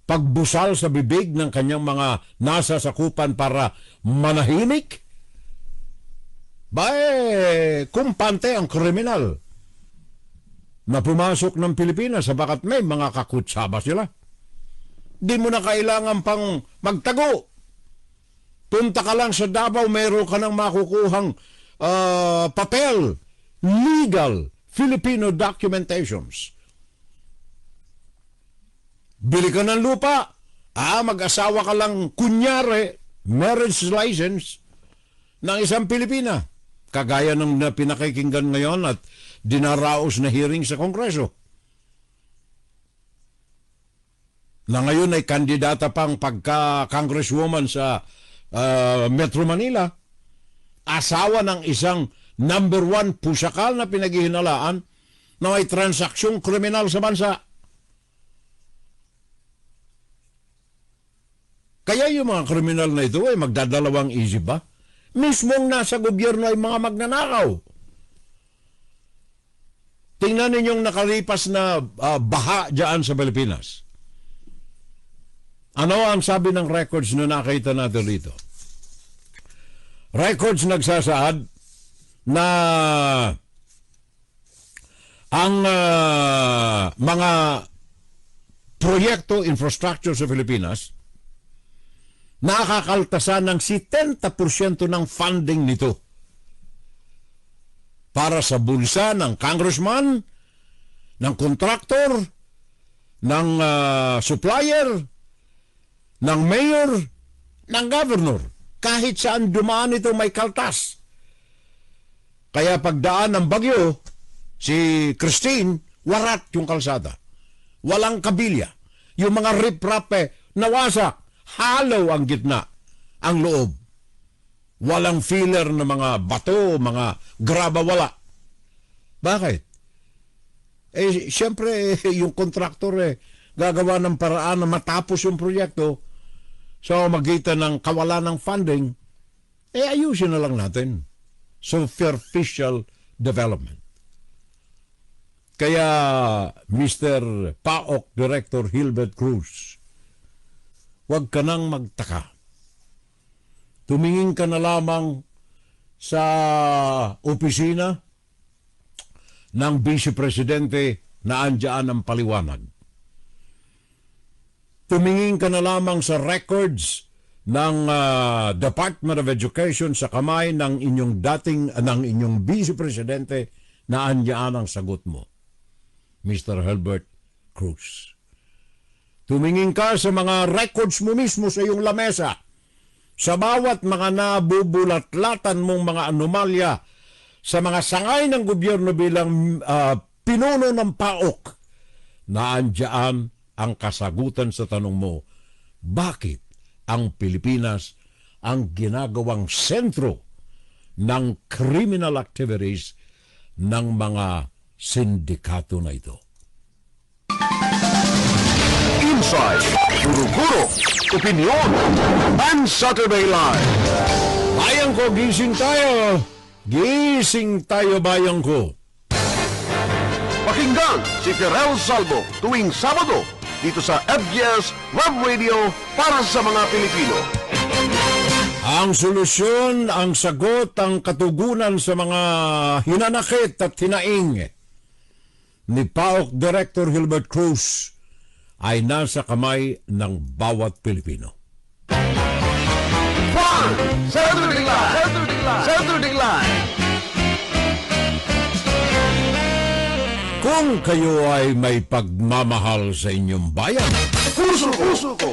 pagbusal sa bibig ng kanyang mga nasa sakupan para manahimik. Kumpante ang kriminal na pumasok ng Pilipinas sapagat may mga kakutsaba sila. Di mo na kailangan pang magtago. Punta ka lang sa Davao, mayroon ka nang makukuhang papel, legal Filipino documentations. Bili ka ng lupa, mag-asawa ka lang kunyari, marriage license ng isang Pilipina. Kagaya ng pinakikinggan ngayon at dinaraos na hearing sa Kongreso. Na ngayon ay kandidata pang pagka-congresswoman sa Metro Manila. Asawa ng isang number 1 pusakal na pinaghihinalaan na may transaksyong kriminal sa bansa. Kaya yung mga kriminal na ito ay magdadalawang isip ba? Mismong nasa gobyerno ay mga magnanakaw. Tingnan ninyong nakalipas na baha dyan sa Pilipinas. Ano ang sabi ng records na nakita natin dito? Records nagsasaad na ang mga proyekto infrastructure sa Pilipinas nakakaltasan ng 70% ng funding nito para sa bulsa ng congressman, ng contractor, ng supplier, ng mayor, ng governor. Kahit saan dumaan ito may kaltas. Kaya pagdaan ng bagyo, si Christine, warat yung kalsada. Walang kabilya. Yung mga riprap nawasak. Halaw ang gitna, ang loob. Walang filler na mga bato, mga graba, wala. Bakit? Siyempre, yung kontraktor gagawa ng paraan na matapos yung proyekto sa magitan ng kawalan ng funding, ayusin na lang natin. Superficial development. Kaya, Mr. PAOK Director Gilbert Cruz, huwag ka nang magtaka. Tumingin ka na lamang sa opisina ng Vice Presidente na andyan ang paliwanag. Tumingin ka na lamang sa records ng Department of Education sa kamay ng inyong Vice Presidente na andyan ang sagot mo, Mr. Gilbert Cruz. Tumingin ka sa mga records mo mismo sa iyong lamesa, sa bawat mga nabubulat-latan mong mga anomalya sa mga sangay ng gobyerno bilang pinuno ng PAOK, naandyan ang kasagutan sa tanong mo, bakit ang Pilipinas ang ginagawang sentro ng criminal activities ng mga sindikato na ito? Inside, guro-guro, opinion, and Saturday Live. Bayan ko, gising tayo! Gising tayo, bayan ko! Pakinggan si Heneral Salvo tuwing Sabado dito sa FBS Web Radio para sa mga Pilipino. Ang solusyon, ang sagot, ang katugunan sa mga hinanakit at hinaing ni PAOK Director Gilbert Cruz ay nasa kamay ng bawat Pilipino. Saturday Live! Saturday Live! Kung kayo ay may pagmamahal sa inyong bayan, Puso ko!